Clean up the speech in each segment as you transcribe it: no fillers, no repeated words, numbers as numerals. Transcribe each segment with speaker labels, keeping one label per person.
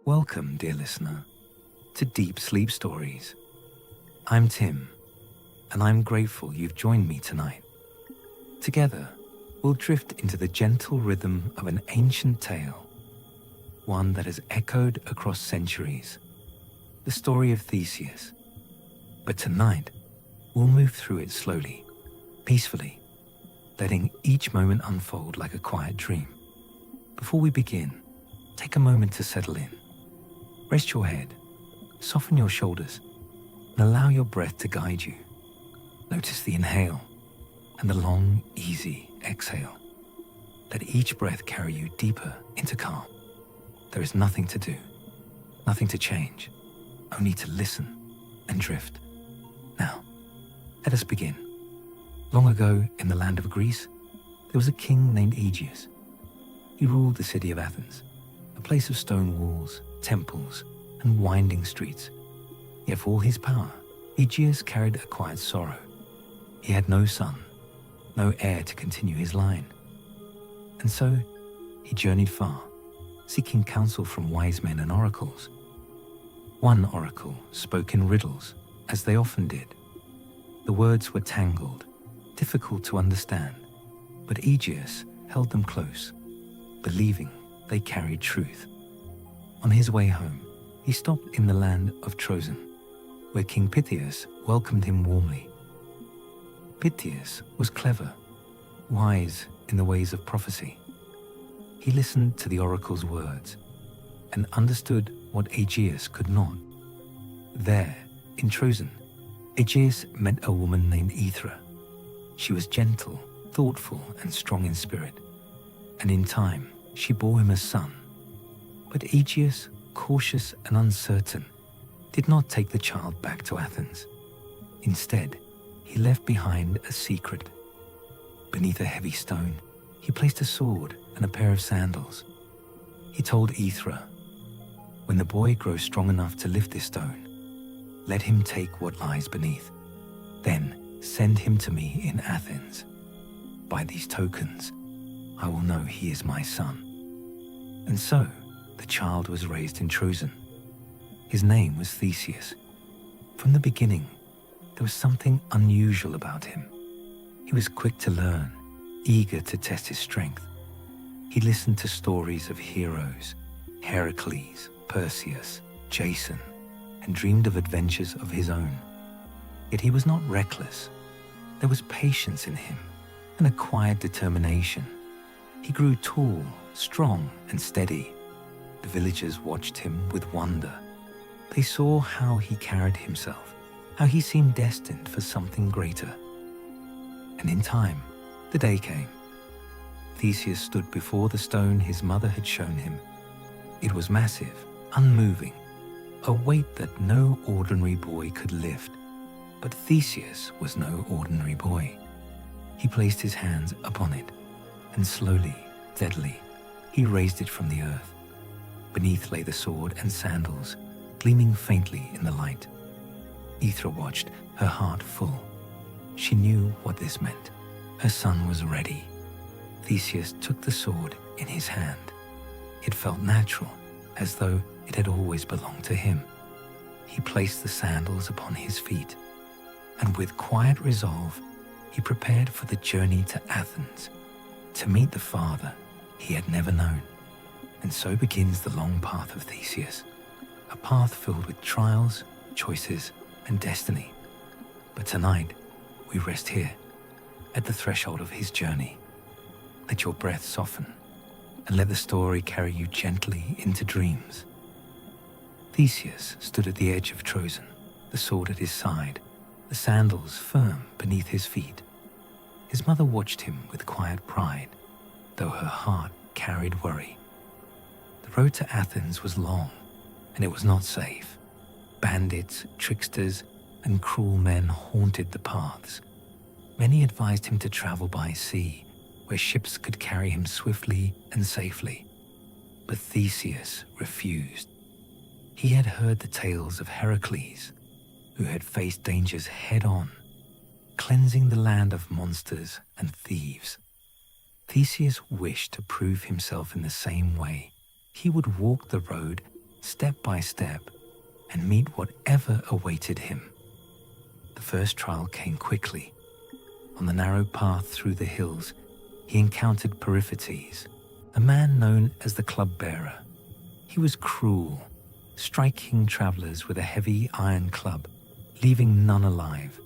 Speaker 1: Welcome, dear listener, to Deep Sleep Stories. I'm Tim, and I'm grateful you've joined me tonight. Together, we'll drift into the gentle rhythm of an ancient tale, one that has echoed across centuries, the story of Theseus. But tonight, we'll move through it slowly, peacefully, letting each moment unfold like a quiet dream. Before we begin, take a moment to settle in. Rest your head, soften your shoulders, and allow your breath to guide you. Notice the inhale and the long, easy exhale. Let each breath carry you deeper into calm. There is nothing to do, nothing to change, only to listen and drift. Now, let us begin. Long ago, in the land of Greece, there was a king named Aegeus. He ruled the city of Athens, a place of stone walls, temples, and winding streets. Yet for all his power, Aegeus carried a quiet sorrow. He had no son, no heir to continue his line. And so, he journeyed far, seeking counsel from wise men and oracles. One oracle spoke in riddles, as they often did. The words were tangled, difficult to understand, but Aegeus held them close, believing they carried truth. On his way home, he stopped in the land of Trozen, where King Theseus welcomed him warmly. Theseus was clever, wise in the ways of prophecy. He listened to the oracle's words and understood what Aegeus could not. There, in Trozen, Aegeus met a woman named Aethra. She was gentle, thoughtful, and strong in spirit, and in time she bore him a son. But Aegeus, cautious and uncertain, did not take the child back to Athens. Instead, he left behind a secret. Beneath a heavy stone, he placed a sword and a pair of sandals. He told Aethra, "When the boy grows strong enough to lift this stone, let him take what lies beneath. Then send him to me in Athens. By these tokens, I will know he is my son." And so, the child was raised in Trozen. His name was Theseus. From the beginning, there was something unusual about him. He was quick to learn, eager to test his strength. He listened to stories of heroes, Heracles, Perseus, Jason, and dreamed of adventures of his own. Yet he was not reckless. There was patience in him and a quiet determination. He grew tall, strong, and steady. The villagers watched him with wonder. They saw how he carried himself, how he seemed destined for something greater. And in time, the day came. Theseus stood before the stone his mother had shown him. It was massive, unmoving, a weight that no ordinary boy could lift. But Theseus was no ordinary boy. He placed his hands upon it, and slowly, steadily, he raised it from the earth. Beneath lay the sword and sandals, gleaming faintly in the light. Aethra watched, her heart full. She knew what this meant. Her son was ready. Theseus took the sword in his hand. It felt natural, as though it had always belonged to him. He placed the sandals upon his feet, and with quiet resolve, he prepared for the journey to Athens, to meet the father he had never known. And so begins the long path of Theseus, a path filled with trials, choices, and destiny. But tonight, we rest here, at the threshold of his journey. Let your breath soften, and let the story carry you gently into dreams. Theseus stood at the edge of Trozen, the sword at his side, the sandals firm beneath his feet. His mother watched him with quiet pride, though her heart carried worry. The road to Athens was long, and it was not safe. Bandits, tricksters, and cruel men haunted the paths. Many advised him to travel by sea, where ships could carry him swiftly and safely. But Theseus refused. He had heard the tales of Heracles, who had faced dangers head-on, cleansing the land of monsters and thieves. Theseus wished to prove himself in the same way. He would walk the road step by step, and meet whatever awaited him. The first trial came quickly. On the narrow path through the hills, he encountered Periphetes, a man known as the club-bearer. He was cruel, striking travelers with a heavy iron club, leaving none alive.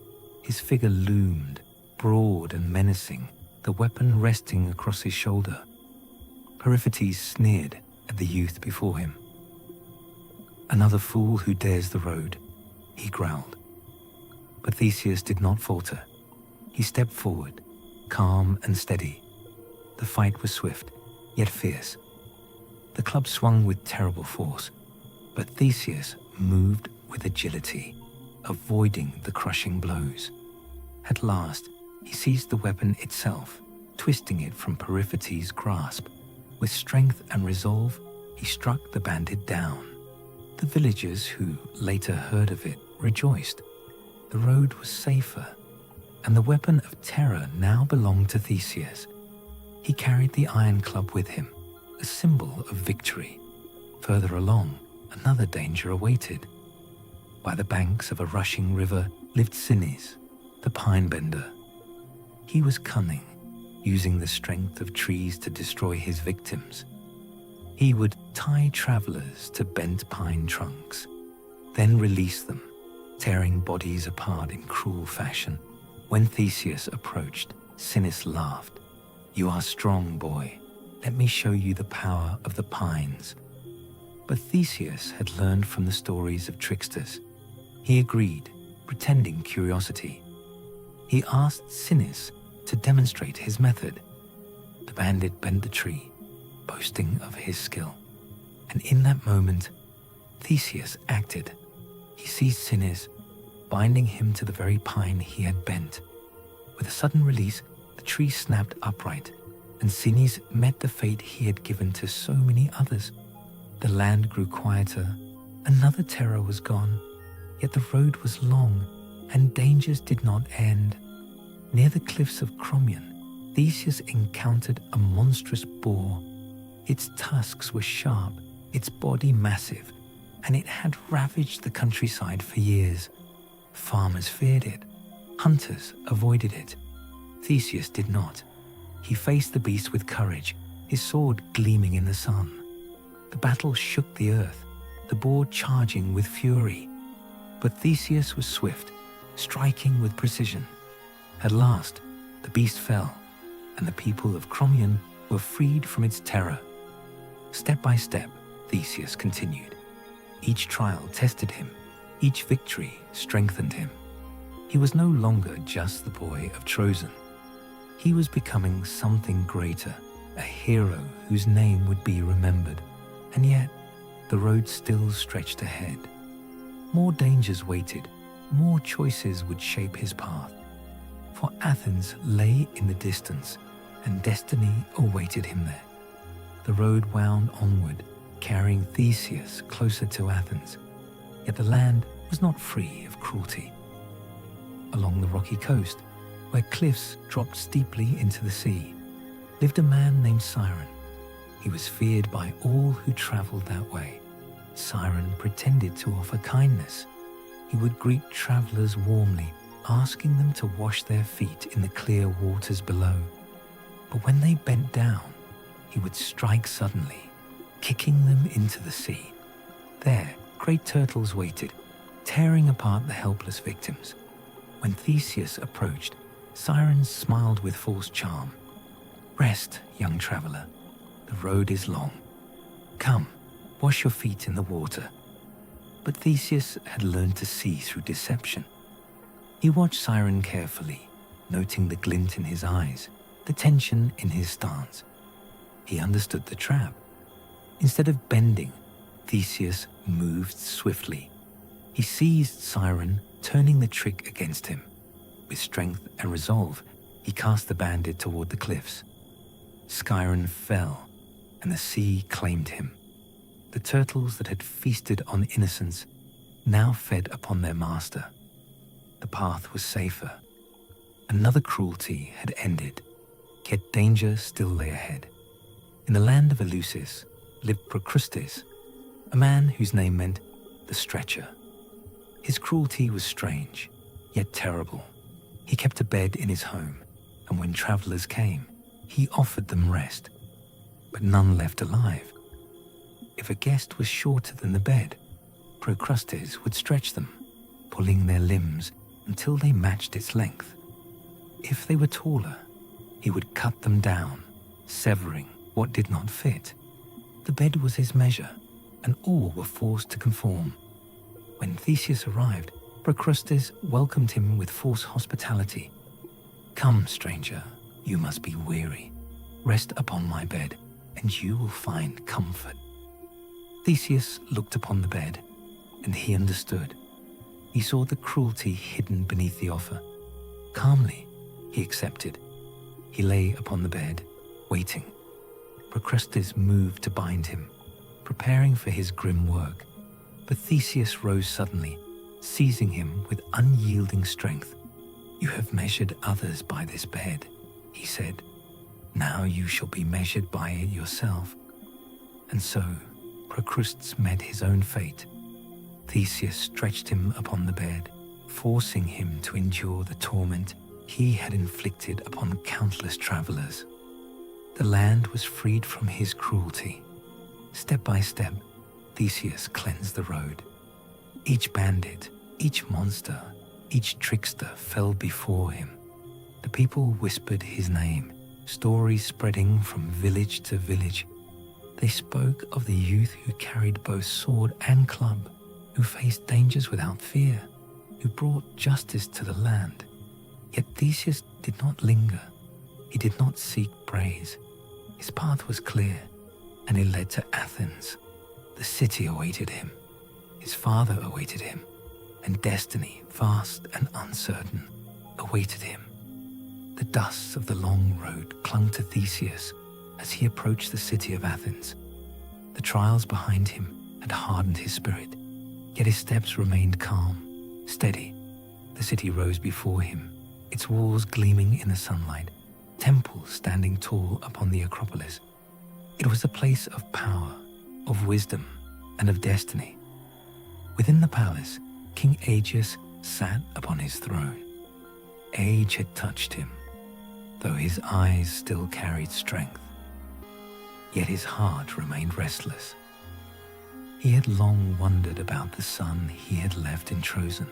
Speaker 1: His figure loomed, broad and menacing, the weapon resting across his shoulder. Periphetes sneered at the youth before him. "Another fool who dares the road," he growled. But Theseus did not falter. He stepped forward, calm and steady. The fight was swift, yet fierce. The club swung with terrible force, but Theseus moved with agility, avoiding the crushing blows. At last, he seized the weapon itself, twisting it from Periphetes' grasp. With strength and resolve, he struck the bandit down. The villagers who later heard of it rejoiced. The road was safer, and the weapon of terror now belonged to Theseus. He carried the iron club with him, a symbol of victory. Further along, another danger awaited. By the banks of a rushing river lived Sinis, the pine bender. He was cunning, using the strength of trees to destroy his victims. He would tie travelers to bent pine trunks, then release them, tearing bodies apart in cruel fashion. When Theseus approached, Sinis laughed. "You are strong, boy. Let me show you the power of the pines." But Theseus had learned from the stories of tricksters. He agreed, pretending curiosity. He asked Sinis to demonstrate his method. The bandit bent the tree, boasting of his skill. And in that moment, Theseus acted. He seized Sinis, binding him to the very pine he had bent. With a sudden release, the tree snapped upright, and Sinis met the fate he had given to so many others. The land grew quieter, another terror was gone, yet the road was long, and dangers did not end. Near the cliffs of Crommyon, Theseus encountered a monstrous boar. Its tusks were sharp, its body massive, and it had ravaged the countryside for years. Farmers feared it, hunters avoided it. Theseus did not. He faced the beast with courage, his sword gleaming in the sun. The battle shook the earth, the boar charging with fury. But Theseus was swift, striking with precision. At last, the beast fell, and the people of Crommyon were freed from its terror. Step by step, Theseus continued. Each trial tested him, each victory strengthened him. He was no longer just the boy of Trozen. He was becoming something greater, a hero whose name would be remembered. And yet, the road still stretched ahead. More dangers waited, more choices would shape his path. For Athens lay in the distance, and destiny awaited him there. The road wound onward, carrying Theseus closer to Athens. Yet the land was not free of cruelty. Along the rocky coast, where cliffs dropped steeply into the sea, lived a man named Siren. He was feared by all who traveled that way. Siren pretended to offer kindness. He would greet travelers warmly, asking them to wash their feet in the clear waters below. But when they bent down, he would strike suddenly, kicking them into the sea. There, great turtles waited, tearing apart the helpless victims. When Theseus approached, Siren smiled with false charm. "Rest, young traveler. The road is long. Come, wash your feet in the water." But Theseus had learned to see through deception. He watched Siren carefully, noting the glint in his eyes, the tension in his stance. He understood the trap. Instead of bending, Theseus moved swiftly. He seized Siren, turning the trick against him. With strength and resolve, he cast the bandit toward the cliffs. Siren fell, and the sea claimed him. The turtles that had feasted on innocence now fed upon their master. The path was safer. Another cruelty had ended, yet danger still lay ahead. In the land of Eleusis lived Procrustes, a man whose name meant the stretcher. His cruelty was strange, yet terrible. He kept a bed in his home, and when travelers came, he offered them rest, but none left alive. If a guest was shorter than the bed, Procrustes would stretch them, pulling their limbs until they matched its length. If they were taller, he would cut them down, severing what did not fit. The bed was his measure, and all were forced to conform. When Theseus arrived, Procrustes welcomed him with false hospitality. "Come, stranger, you must be weary. Rest upon my bed, and you will find comfort." Theseus looked upon the bed, and he understood. He saw the cruelty hidden beneath the offer. Calmly, he accepted. He lay upon the bed, waiting. Procrustes moved to bind him, preparing for his grim work. But Theseus rose suddenly, seizing him with unyielding strength. "You have measured others by this bed," he said. "Now you shall be measured by it yourself." And so Procrustes met his own fate. Theseus stretched him upon the bed, forcing him to endure the torment he had inflicted upon countless travelers. The land was freed from his cruelty. Step by step, Theseus cleansed the road. Each bandit, each monster, each trickster fell before him. The people whispered his name, stories spreading from village to village. They spoke of the youth who carried both sword and club, who faced dangers without fear, who brought justice to the land. Yet Theseus did not linger. He did not seek praise. His path was clear, and it led to Athens. The city awaited him. His father awaited him, and destiny, vast and uncertain, awaited him. The dust of the long road clung to Theseus as he approached the city of Athens. The trials behind him had hardened his spirit, yet his steps remained calm, steady. The city rose before him, its walls gleaming in the sunlight, temples standing tall upon the Acropolis. It was a place of power, of wisdom, and of destiny. Within the palace, King Aegeus sat upon his throne. Age had touched him, though his eyes still carried strength. Yet his heart remained restless. He had long wondered about the son he had left in Trojan.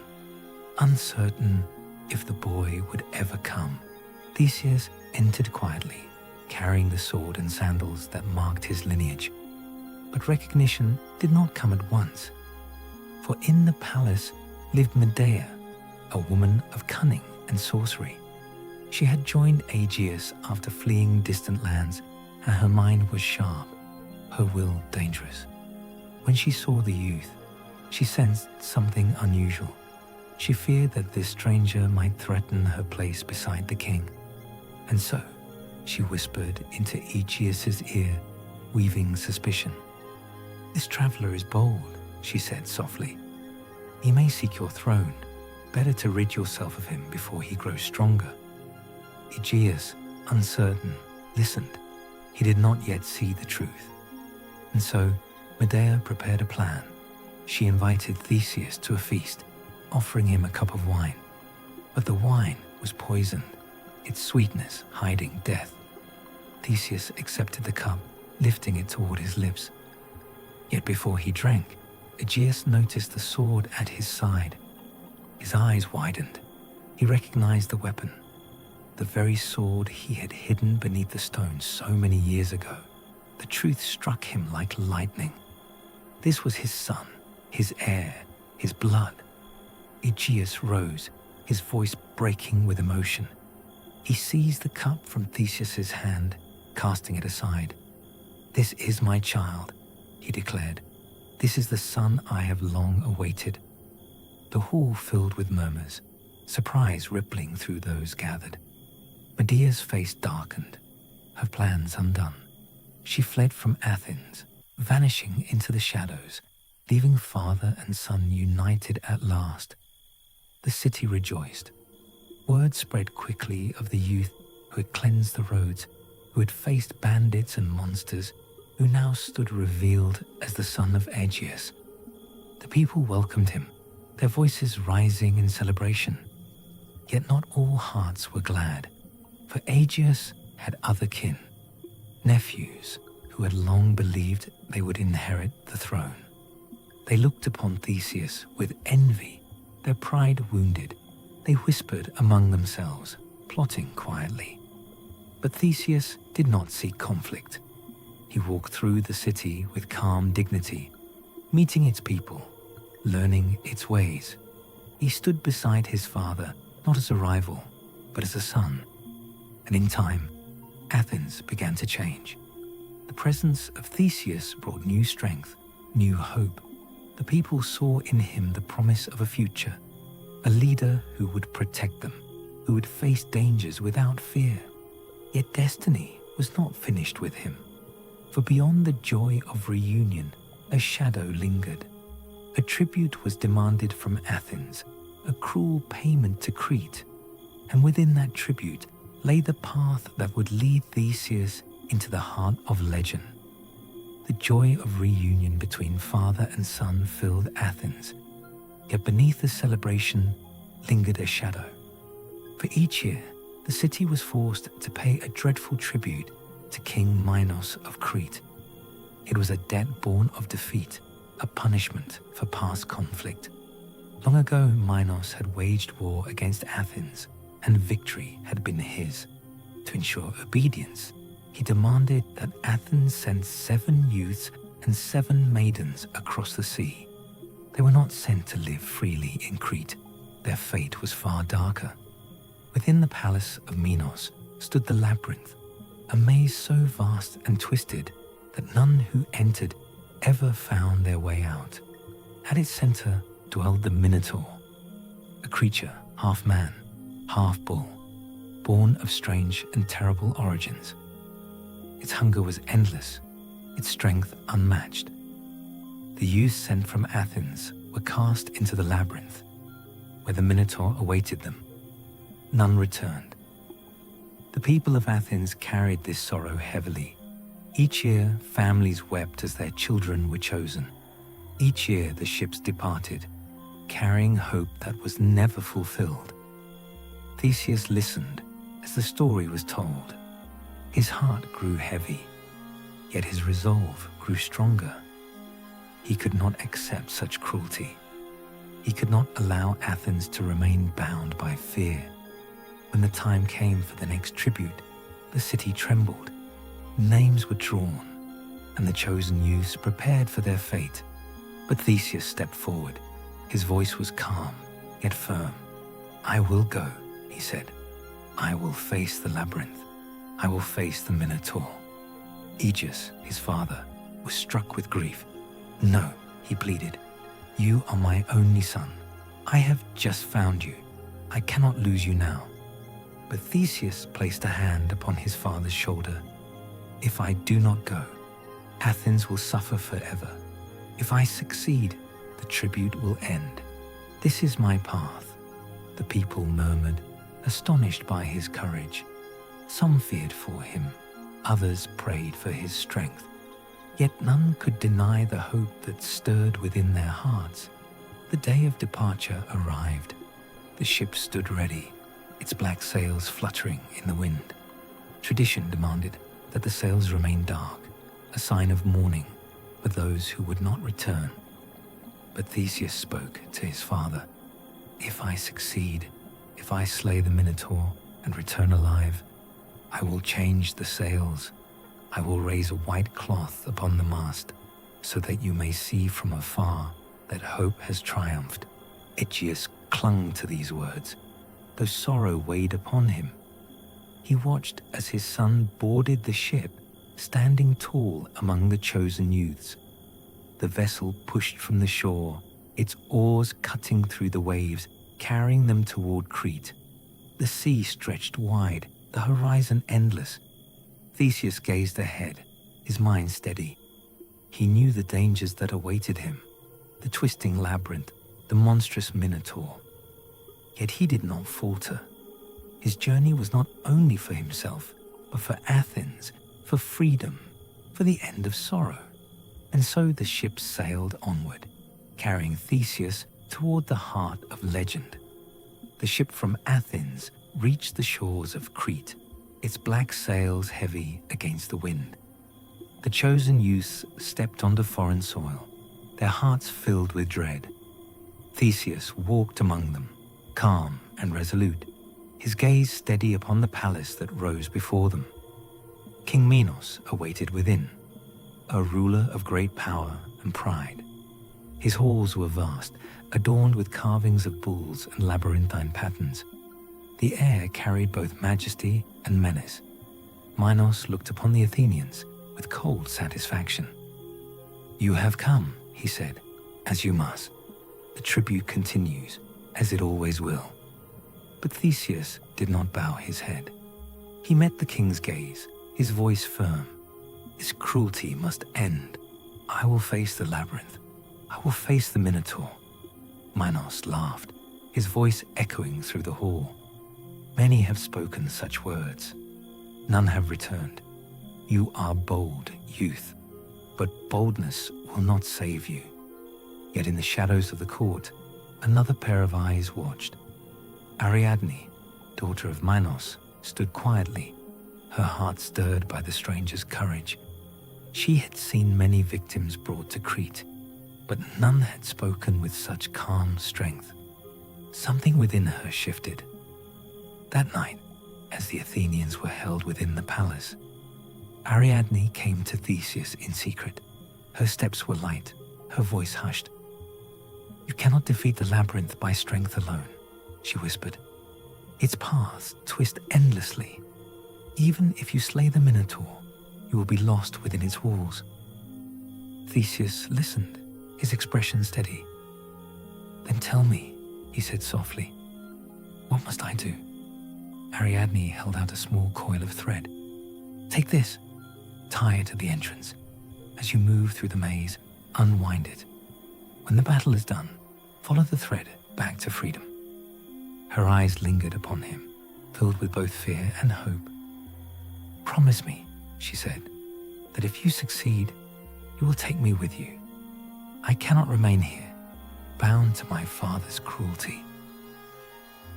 Speaker 1: Uncertain if the boy would ever come, Theseus entered quietly, carrying the sword and sandals that marked his lineage. But recognition did not come at once, for in the palace lived Medea, a woman of cunning and sorcery. She had joined Aegeus after fleeing distant lands, and her mind was sharp, her will dangerous. When she saw the youth, she sensed something unusual. She feared that this stranger might threaten her place beside the king. And so, she whispered into Aegeus's ear, weaving suspicion. "This traveler is bold," she said softly. "He may seek your throne. Better to rid yourself of him before he grows stronger." Aegeus, uncertain, listened. He did not yet see the truth. And so, Medea prepared a plan. She invited Theseus to a feast, offering him a cup of wine. But the wine was poisoned, its sweetness hiding death. Theseus accepted the cup, lifting it toward his lips. Yet before he drank, Aegeus noticed the sword at his side. His eyes widened. He recognized the weapon, the very sword he had hidden beneath the stone so many years ago. The truth struck him like lightning. This was his son, his heir, his blood. Aegeus rose, his voice breaking with emotion. He seized the cup from Theseus's hand, casting it aside. "This is my child," he declared. "This is the son I have long awaited." The hall filled with murmurs, surprise rippling through those gathered. Medea's face darkened, her plans undone. She fled from Athens, vanishing into the shadows, leaving father and son united at last. The city rejoiced. Word spread quickly of the youth who had cleansed the roads, who had faced bandits and monsters, who now stood revealed as the son of Aegeus. The people welcomed him, their voices rising in celebration. Yet not all hearts were glad, for Aegeus had other kin, nephews who had long believed they would inherit the throne. They looked upon Theseus with envy, their pride wounded. They whispered among themselves, plotting quietly. But Theseus did not seek conflict. He walked through the city with calm dignity, meeting its people, learning its ways. He stood beside his father, not as a rival, but as a son. And in time, Athens began to change. The presence of Theseus brought new strength, new hope. The people saw in him the promise of a future, a leader who would protect them, who would face dangers without fear. Yet destiny was not finished with him, for beyond the joy of reunion, a shadow lingered. A tribute was demanded from Athens, a cruel payment to Crete, and within that tribute lay the path that would lead Theseus into the heart of legend. The joy of reunion between father and son filled Athens, yet beneath the celebration lingered a shadow. For each year, the city was forced to pay a dreadful tribute to King Minos of Crete. It was a debt born of defeat, a punishment for past conflict. Long ago, Minos had waged war against Athens, and victory had been his. To ensure obedience, he demanded that Athens send 7 youths and 7 maidens across the sea. They were not sent to live freely in Crete. Their fate was far darker. Within the palace of Minos stood the labyrinth, a maze so vast and twisted that none who entered ever found their way out. At its center dwelled the Minotaur, a creature half man, half bull, born of strange and terrible origins. Its hunger was endless, its strength unmatched. The youths sent from Athens were cast into the labyrinth, where the Minotaur awaited them. None returned. The people of Athens carried this sorrow heavily. Each year, families wept as their children were chosen. Each year, the ships departed, carrying hope that was never fulfilled. Theseus listened as the story was told. His heart grew heavy, yet his resolve grew stronger. He could not accept such cruelty. He could not allow Athens to remain bound by fear. When the time came for the next tribute, the city trembled. Names were drawn, and the chosen youths prepared for their fate. But Theseus stepped forward. His voice was calm, yet firm. "I will go," he said. "I will face the labyrinth. I will face the Minotaur." Aegeus, his father, was struck with grief. "No," he pleaded. "You are my only son. I have just found you. I cannot lose you now." But Theseus placed a hand upon his father's shoulder. "If I do not go, Athens will suffer forever. If I succeed, the tribute will end. This is my path." The people murmured, astonished by his courage. Some feared for him, others prayed for his strength. Yet none could deny the hope that stirred within their hearts. The day of departure arrived. The ship stood ready, its black sails fluttering in the wind. Tradition demanded that the sails remain dark, a sign of mourning for those who would not return. But Theseus spoke to his father. "If I succeed, if I slay the Minotaur and return alive, I will change the sails. I will raise a white cloth upon the mast, so that you may see from afar that hope has triumphed." Aegeus clung to these words, though sorrow weighed upon him. He watched as his son boarded the ship, standing tall among the chosen youths. The vessel pushed from the shore, its oars cutting through the waves, carrying them toward Crete. The sea stretched wide, the horizon endless. Theseus gazed ahead, his mind steady. He knew the dangers that awaited him, the twisting labyrinth, the monstrous Minotaur. Yet he did not falter. His journey was not only for himself, but for Athens, for freedom, for the end of sorrow. And so the ship sailed onward, carrying Theseus toward the heart of legend. The ship from Athens reached the shores of Crete, its black sails heavy against the wind. The chosen youths stepped onto foreign soil, their hearts filled with dread. Theseus walked among them, calm and resolute, his gaze steady upon the palace that rose before them. King Minos awaited within, a ruler of great power and pride. His halls were vast, adorned with carvings of bulls and labyrinthine patterns. The air carried both majesty and menace. Minos looked upon the Athenians with cold satisfaction. "You have come," he said, "as you must. The tribute continues, as it always will." But Theseus did not bow his head. He met the king's gaze, his voice firm. "This cruelty must end. I will face the labyrinth. I will face the Minotaur." Minos laughed, his voice echoing through the hall. "Many have spoken such words. None have returned. You are bold, youth, but boldness will not save you." Yet in the shadows of the court, another pair of eyes watched. Ariadne, daughter of Minos, stood quietly, her heart stirred by the stranger's courage. She had seen many victims brought to Crete, but none had spoken with such calm strength. Something within her shifted. That night, as the Athenians were held within the palace, Ariadne came to Theseus in secret. Her steps were light, her voice hushed. "You cannot defeat the labyrinth by strength alone," she whispered. "Its paths twist endlessly. Even if you slay the Minotaur, you will be lost within its walls." Theseus listened, his expression steady. "Then tell me," he said softly, "what must I do?" Ariadne held out a small coil of thread. "Take this. Tie it at the entrance. As you move through the maze, unwind it. When the battle is done, follow the thread back to freedom." Her eyes lingered upon him, filled with both fear and hope. "Promise me," she said, "that if you succeed, you will take me with you. I cannot remain here, bound to my father's cruelty."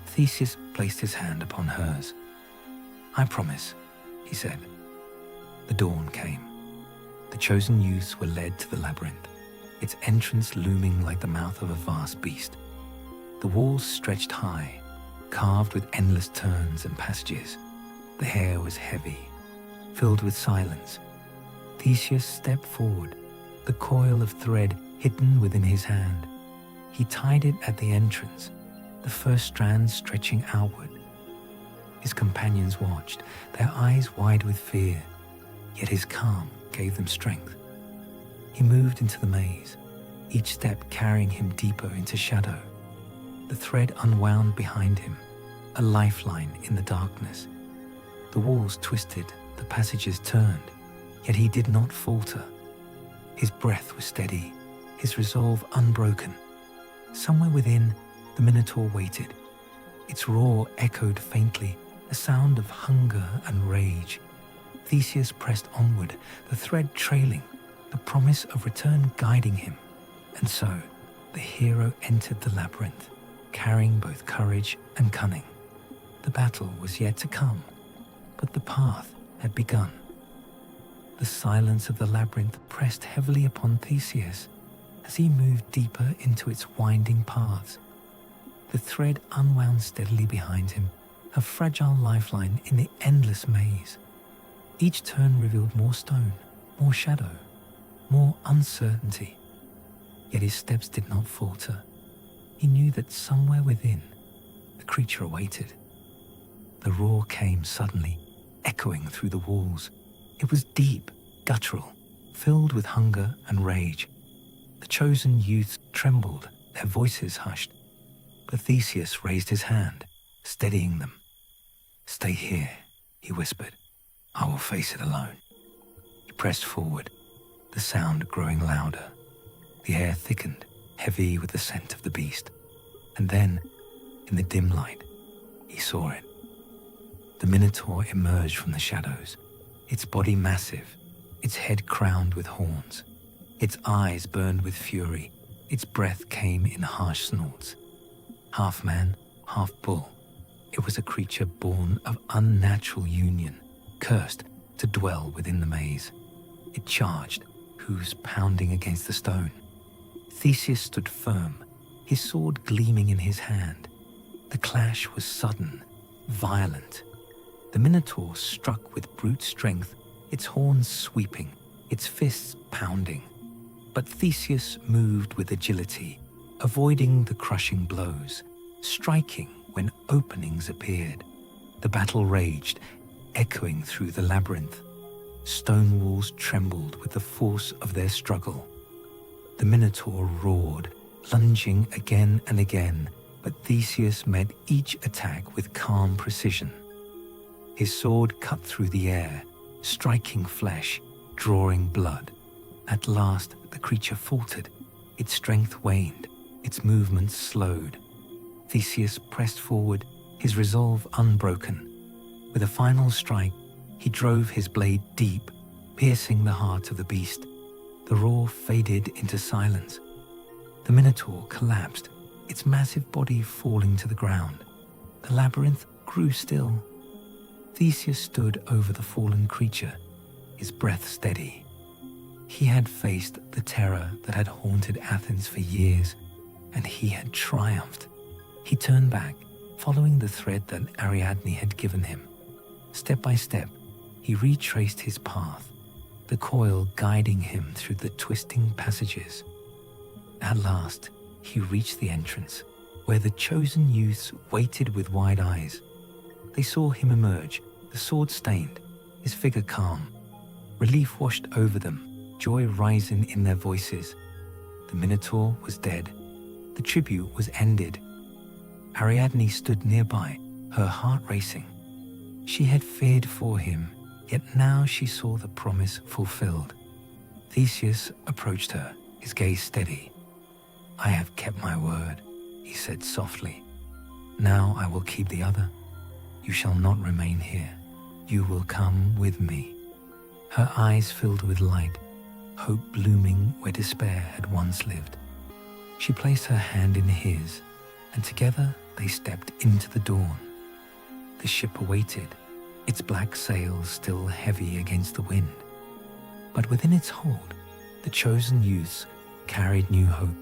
Speaker 1: Theseus placed his hand upon hers. "I promise," he said. The dawn came. The chosen youths were led to the labyrinth, its entrance looming like the mouth of a vast beast. The walls stretched high, carved with endless turns and passages. The air was heavy, filled with silence. Theseus stepped forward, the coil of thread hidden within his hand. He tied it at the entrance, the first strand stretching outward. His companions watched, their eyes wide with fear, yet his calm gave them strength. He moved into the maze, each step carrying him deeper into shadow. The thread unwound behind him, a lifeline in the darkness. The walls twisted, the passages turned, yet he did not falter. His breath was steady, his resolve unbroken. Somewhere within, the Minotaur waited. Its roar echoed faintly, a sound of hunger and rage. Theseus pressed onward, the thread trailing, the promise of return guiding him. And so, the hero entered the labyrinth, carrying both courage and cunning. The battle was yet to come, but the path had begun. The silence of the labyrinth pressed heavily upon Theseus as he moved deeper into its winding paths. The thread unwound steadily behind him, a fragile lifeline in the endless maze. Each turn revealed more stone, more shadow, more uncertainty. Yet his steps did not falter. He knew that somewhere within, the creature awaited. The roar came suddenly, echoing through the walls. It was deep, guttural, filled with hunger and rage. The chosen youths trembled, their voices hushed. But Theseus raised his hand, steadying them. "Stay here," he whispered. "I will face it alone." He pressed forward, the sound growing louder. The air thickened, heavy with the scent of the beast. And then, in the dim light, he saw it. The Minotaur emerged from the shadows, its body massive, its head crowned with horns. Its eyes burned with fury. Its breath came in harsh snorts. Half man, half bull, it was a creature born of unnatural union, cursed to dwell within the maze. It charged, hooves pounding against the stone. Theseus stood firm, his sword gleaming in his hand. The clash was sudden, violent. The Minotaur struck with brute strength, its horns sweeping, its fists pounding. But Theseus moved with agility, avoiding the crushing blows, striking when openings appeared. The battle raged, echoing through the labyrinth. Stone walls trembled with the force of their struggle. The Minotaur roared, lunging again and again, but Theseus met each attack with calm precision. His sword cut through the air, striking flesh, drawing blood. At last, the creature faltered. Its strength waned, its movements slowed. Theseus pressed forward, his resolve unbroken. With a final strike, he drove his blade deep, piercing the heart of the beast. The roar faded into silence. The Minotaur collapsed, its massive body falling to the ground. The labyrinth grew still. Theseus stood over the fallen creature, his breath steady. He had faced the terror that had haunted Athens for years, and he had triumphed. He turned back, following the thread that Ariadne had given him. Step by step, he retraced his path, the coil guiding him through the twisting passages. At last, he reached the entrance, where the chosen youths waited with wide eyes. They saw him emerge, the sword stained, his figure calm. Relief washed over them, joy rising in their voices. The Minotaur was dead. The tribute was ended. Ariadne stood nearby, her heart racing. She had feared for him, yet now she saw the promise fulfilled. Theseus approached her, his gaze steady. "I have kept my word," he said softly. "Now I will keep the other. You shall not remain here. You will come with me." Her eyes filled with light, hope blooming where despair had once lived. She placed her hand in his, and together they stepped into the dawn. The ship awaited, its black sails still heavy against the wind. But within its hold, the chosen youths carried new hope.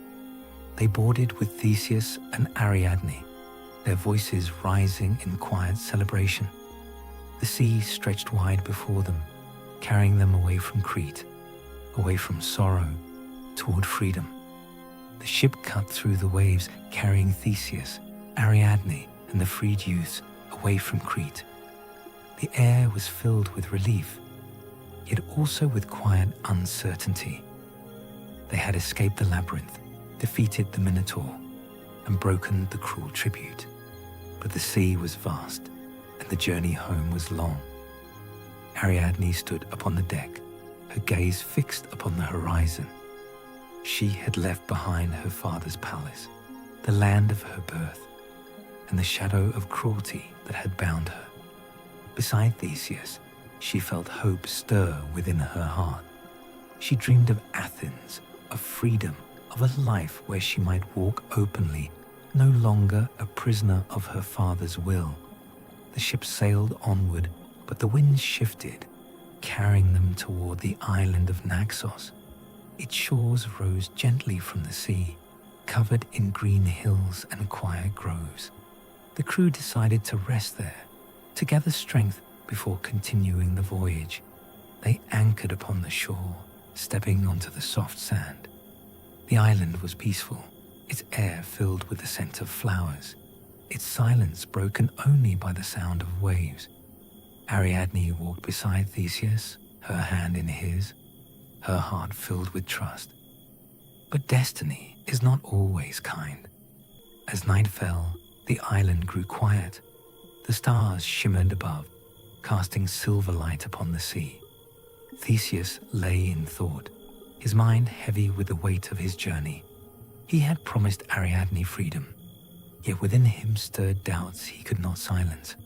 Speaker 1: They boarded with Theseus and Ariadne, their voices rising in quiet celebration. The sea stretched wide before them, carrying them away from Crete, away from sorrow, toward freedom. The ship cut through the waves, carrying Theseus, Ariadne, and the freed youths away from Crete. The air was filled with relief, yet also with quiet uncertainty. They had escaped the labyrinth, defeated the Minotaur, and broken the cruel tribute. But the sea was vast, and the journey home was long. Ariadne stood upon the deck, her gaze fixed upon the horizon. She had left behind her father's palace, the land of her birth, and the shadow of cruelty that had bound her. Beside Theseus, she felt hope stir within her heart. She dreamed of Athens, of freedom, of a life where she might walk openly, no longer a prisoner of her father's will. The ship sailed onward, but the winds shifted, carrying them toward the island of Naxos. Its shores rose gently from the sea, covered in green hills and quiet groves. The crew decided to rest there, to gather strength before continuing the voyage. They anchored upon the shore, stepping onto the soft sand. The island was peaceful, its air filled with the scent of flowers, its silence broken only by the sound of waves. Ariadne walked beside Theseus, her hand in his, her heart filled with trust. But destiny is not always kind. As night fell, the island grew quiet. The stars shimmered above, casting silver light upon the sea. Theseus lay in thought, his mind heavy with the weight of his journey. He had promised Ariadne freedom, yet within him stirred doubts he could not silence.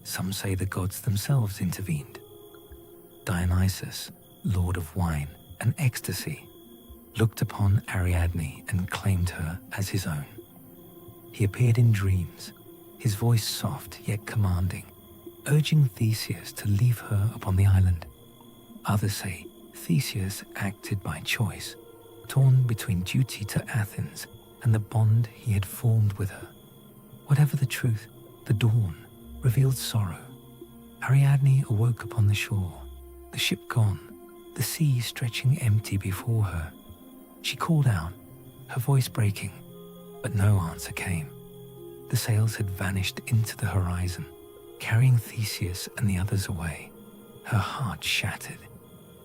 Speaker 1: Some say the gods themselves intervened. Dionysus, lord of wine and ecstasy, looked upon Ariadne and claimed her as his own. He appeared in dreams, his voice soft yet commanding, urging Theseus to leave her upon the island. Others say Theseus acted by choice, torn between duty to Athens and the bond he had formed with her. Whatever the truth, the dawn revealed sorrow. Ariadne awoke upon the shore, the ship gone, the sea stretching empty before her. She called out, her voice breaking, but no answer came. The sails had vanished into the horizon, carrying Theseus and the others away. Her heart shattered,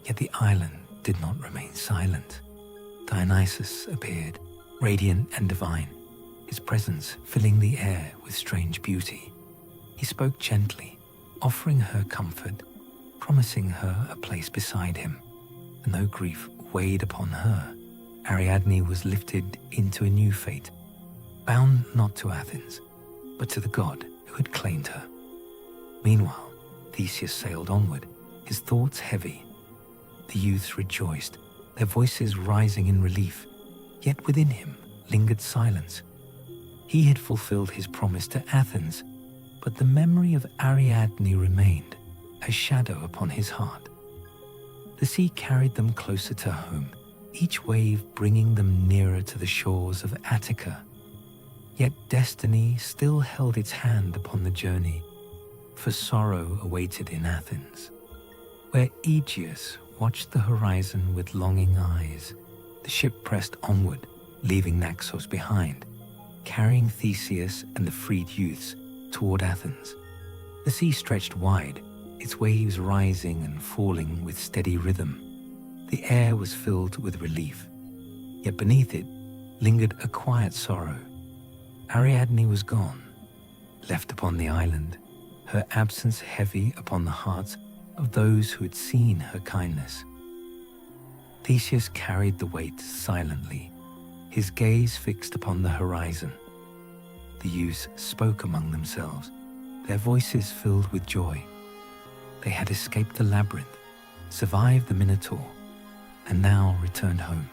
Speaker 1: yet the island did not remain silent. Dionysus appeared, radiant and divine, his presence filling the air with strange beauty. He spoke gently, offering her comfort, promising her a place beside him. And though grief weighed upon her, Ariadne was lifted into a new fate, bound not to Athens, but to the god who had claimed her. Meanwhile, Theseus sailed onward, his thoughts heavy. The youths rejoiced, their voices rising in relief, yet within him lingered silence. He had fulfilled his promise to Athens, but the memory of Ariadne remained, a shadow upon his heart. The sea carried them closer to home, each wave bringing them nearer to the shores of Attica. Yet destiny still held its hand upon the journey, for sorrow awaited in Athens. Where Aegeus watched the horizon with longing eyes, the ship pressed onward, leaving Naxos behind, carrying Theseus and the freed youths toward Athens. The sea stretched wide, its waves rising and falling with steady rhythm. The air was filled with relief, yet beneath it lingered a quiet sorrow. Ariadne was gone, left upon the island, her absence heavy upon the hearts of those who had seen her kindness. Theseus carried the weight silently, his gaze fixed upon the horizon. The youths spoke among themselves, their voices filled with joy. They had escaped the labyrinth, survived the Minotaur, and now returned home.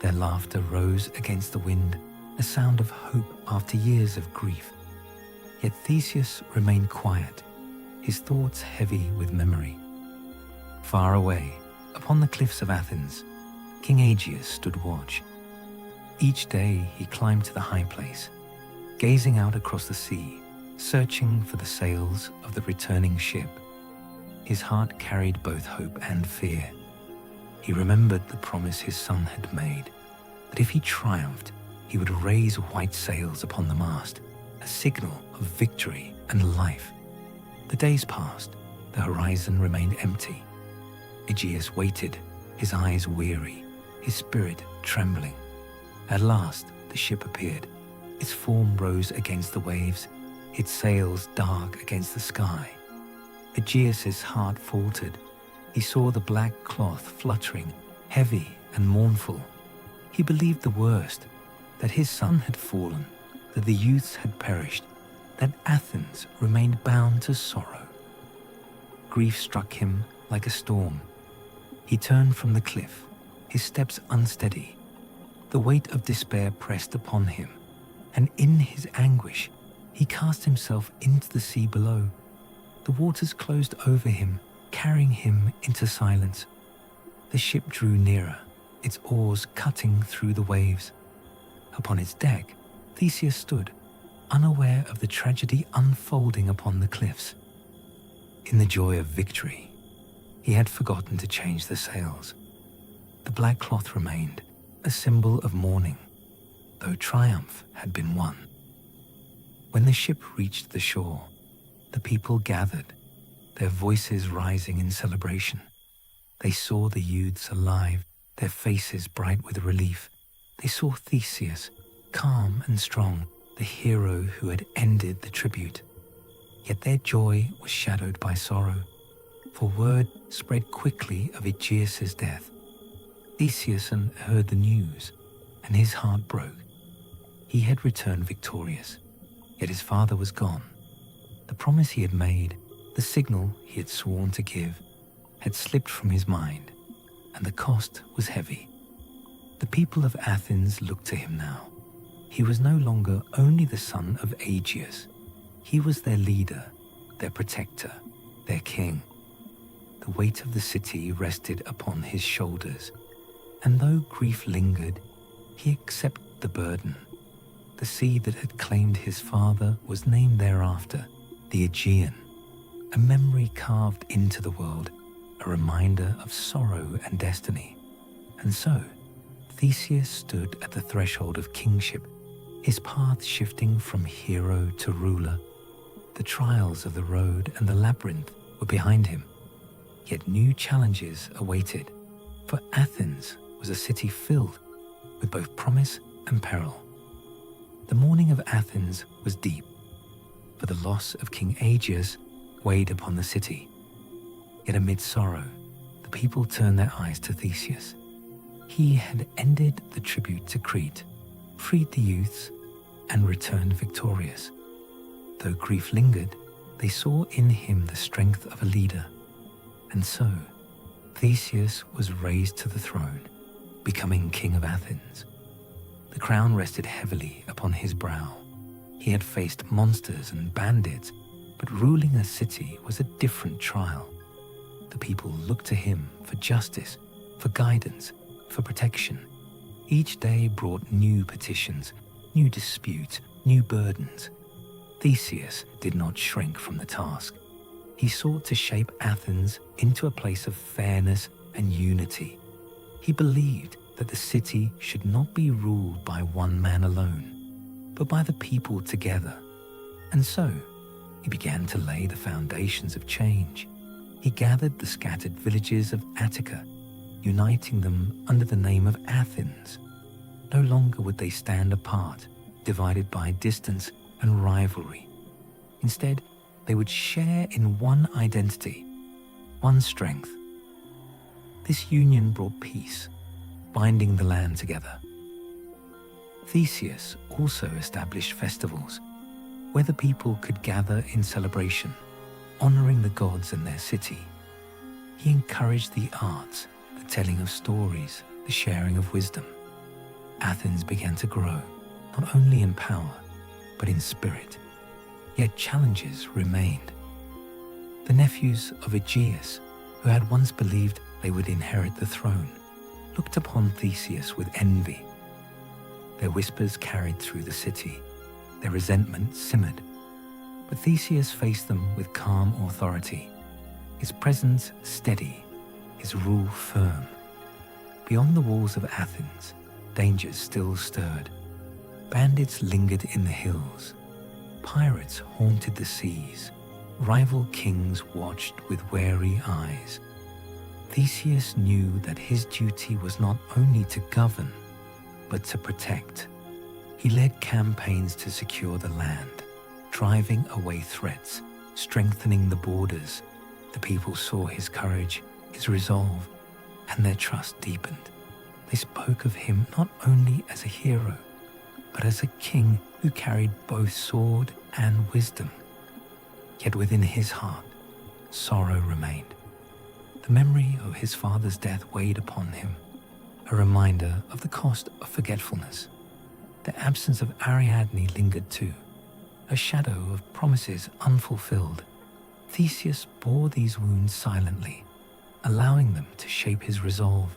Speaker 1: Their laughter rose against the wind, a sound of hope after years of grief. Yet Theseus remained quiet, his thoughts heavy with memory. Far away, upon the cliffs of Athens, King Aegeus stood watch. Each day he climbed to the high place, gazing out across the sea, searching for the sails of the returning ship. His heart carried both hope and fear. He remembered the promise his son had made, that if he triumphed, he would raise white sails upon the mast, a signal of victory and life. The days passed, the horizon remained empty. Aegeus waited, his eyes weary, his spirit trembling. At last, the ship appeared. Its form rose against the waves, its sails dark against the sky. Aegeus's heart faltered. He saw the black cloth fluttering, heavy and mournful. He believed the worst, that his son had fallen, that the youths had perished, that Athens remained bound to sorrow. Grief struck him like a storm. He turned from the cliff, his steps unsteady. The weight of despair pressed upon him, and in his anguish, he cast himself into the sea below. The waters closed over him, carrying him into silence. The ship drew nearer, its oars cutting through the waves. Upon its deck, Theseus stood, unaware of the tragedy unfolding upon the cliffs. In the joy of victory, he had forgotten to change the sails. The black cloth remained, a symbol of mourning, though triumph had been won. When the ship reached the shore, the people gathered, their voices rising in celebration. They saw the youths alive, their faces bright with relief. They saw Theseus, calm and strong, the hero who had ended the tribute. Yet their joy was shadowed by sorrow, for word spread quickly of Aegeus's death. Theseus heard the news, and his heart broke. He had returned victorious, yet his father was gone. The promise he had made, the signal he had sworn to give, had slipped from his mind, and the cost was heavy. The people of Athens looked to him now. He was no longer only the son of Aegeus. He was their leader, their protector, their king. The weight of the city rested upon his shoulders, and though grief lingered, he accepted the burden. The sea that had claimed his father was named thereafter the Aegean, a memory carved into the world, a reminder of sorrow and destiny. And so, Theseus stood at the threshold of kingship, his path shifting from hero to ruler. The trials of the road and the labyrinth were behind him, yet new challenges awaited, for Athens was a city filled with both promise and peril. The mourning of Athens was deep, for the loss of King Aegeus weighed upon the city. Yet amid sorrow, the people turned their eyes to Theseus. He had ended the tribute to Crete, freed the youths, and returned victorious. Though grief lingered, they saw in him the strength of a leader. And so, Theseus was raised to the throne, becoming king of Athens. The crown rested heavily upon his brow. He had faced monsters and bandits, but ruling a city was a different trial. The people looked to him for justice, for guidance, for protection. Each day brought new petitions, new disputes, new burdens. Theseus did not shrink from the task. He sought to shape Athens into a place of fairness and unity. He believed that the city should not be ruled by one man alone, but by the people together. And so, he began to lay the foundations of change. He gathered the scattered villages of Attica, uniting them under the name of Athens. No longer would they stand apart, divided by distance and rivalry. Instead, they would share in one identity, one strength. This union brought peace, binding the land together. Theseus also established festivals where the people could gather in celebration, honoring the gods and their city. He encouraged the arts, the telling of stories, the sharing of wisdom. Athens began to grow, not only in power, but in spirit. Yet challenges remained. The nephews of Aegeus, who had once believed they would inherit the throne, looked upon Theseus with envy. Their whispers carried through the city. Their resentment simmered. But Theseus faced them with calm authority, his presence steady, his rule firm. Beyond the walls of Athens, dangers still stirred. Bandits lingered in the hills. Pirates haunted the seas. Rival kings watched with wary eyes. Theseus knew that his duty was not only to govern, but to protect. He led campaigns to secure the land, driving away threats, strengthening the borders. The people saw his courage, his resolve, and their trust deepened. They spoke of him not only as a hero, but as a king who carried both sword and wisdom. Yet within his heart, sorrow remained. The memory of his father's death weighed upon him, a reminder of the cost of forgetfulness. The absence of Ariadne lingered too, a shadow of promises unfulfilled. Theseus bore these wounds silently, allowing them to shape his resolve.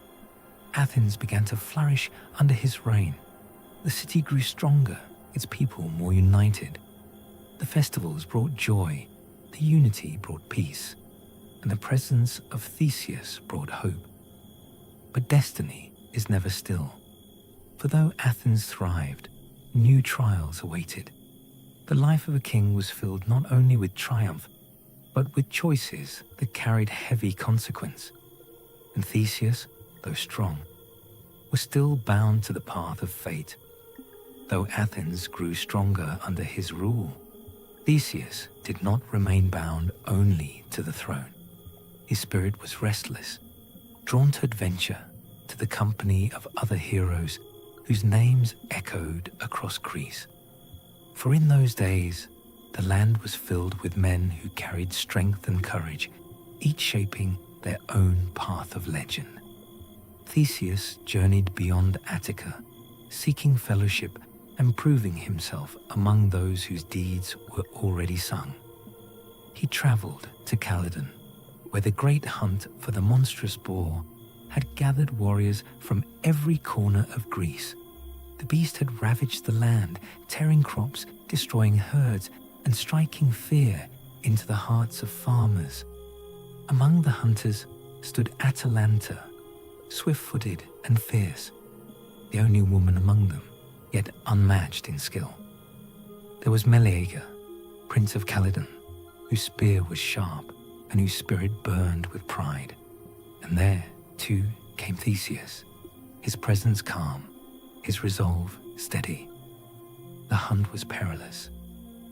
Speaker 1: Athens began to flourish under his reign. The city grew stronger, its people more united. The festivals brought joy, the unity brought peace, and the presence of Theseus brought hope. But destiny is never still. For though Athens thrived, new trials awaited. The life of a king was filled not only with triumph, but with choices that carried heavy consequence. And Theseus, though strong, was still bound to the path of fate. Though Athens grew stronger under his rule, Theseus did not remain bound only to the throne. His spirit was restless, drawn to adventure, to the company of other heroes whose names echoed across Greece. For in those days, the land was filled with men who carried strength and courage, each shaping their own path of legend. Theseus journeyed beyond Attica, seeking fellowship and proving himself among those whose deeds were already sung. He traveled to Calydon, where the great hunt for the monstrous boar had gathered warriors from every corner of Greece. The beast had ravaged the land, tearing crops, destroying herds, and striking fear into the hearts of farmers. Among the hunters stood Atalanta, swift-footed and fierce, the only woman among them, yet unmatched in skill. There was Meleager, prince of Calydon, whose spear was sharp and whose spirit burned with pride. And there, too, came Theseus, his presence calm, his resolve steady. The hunt was perilous.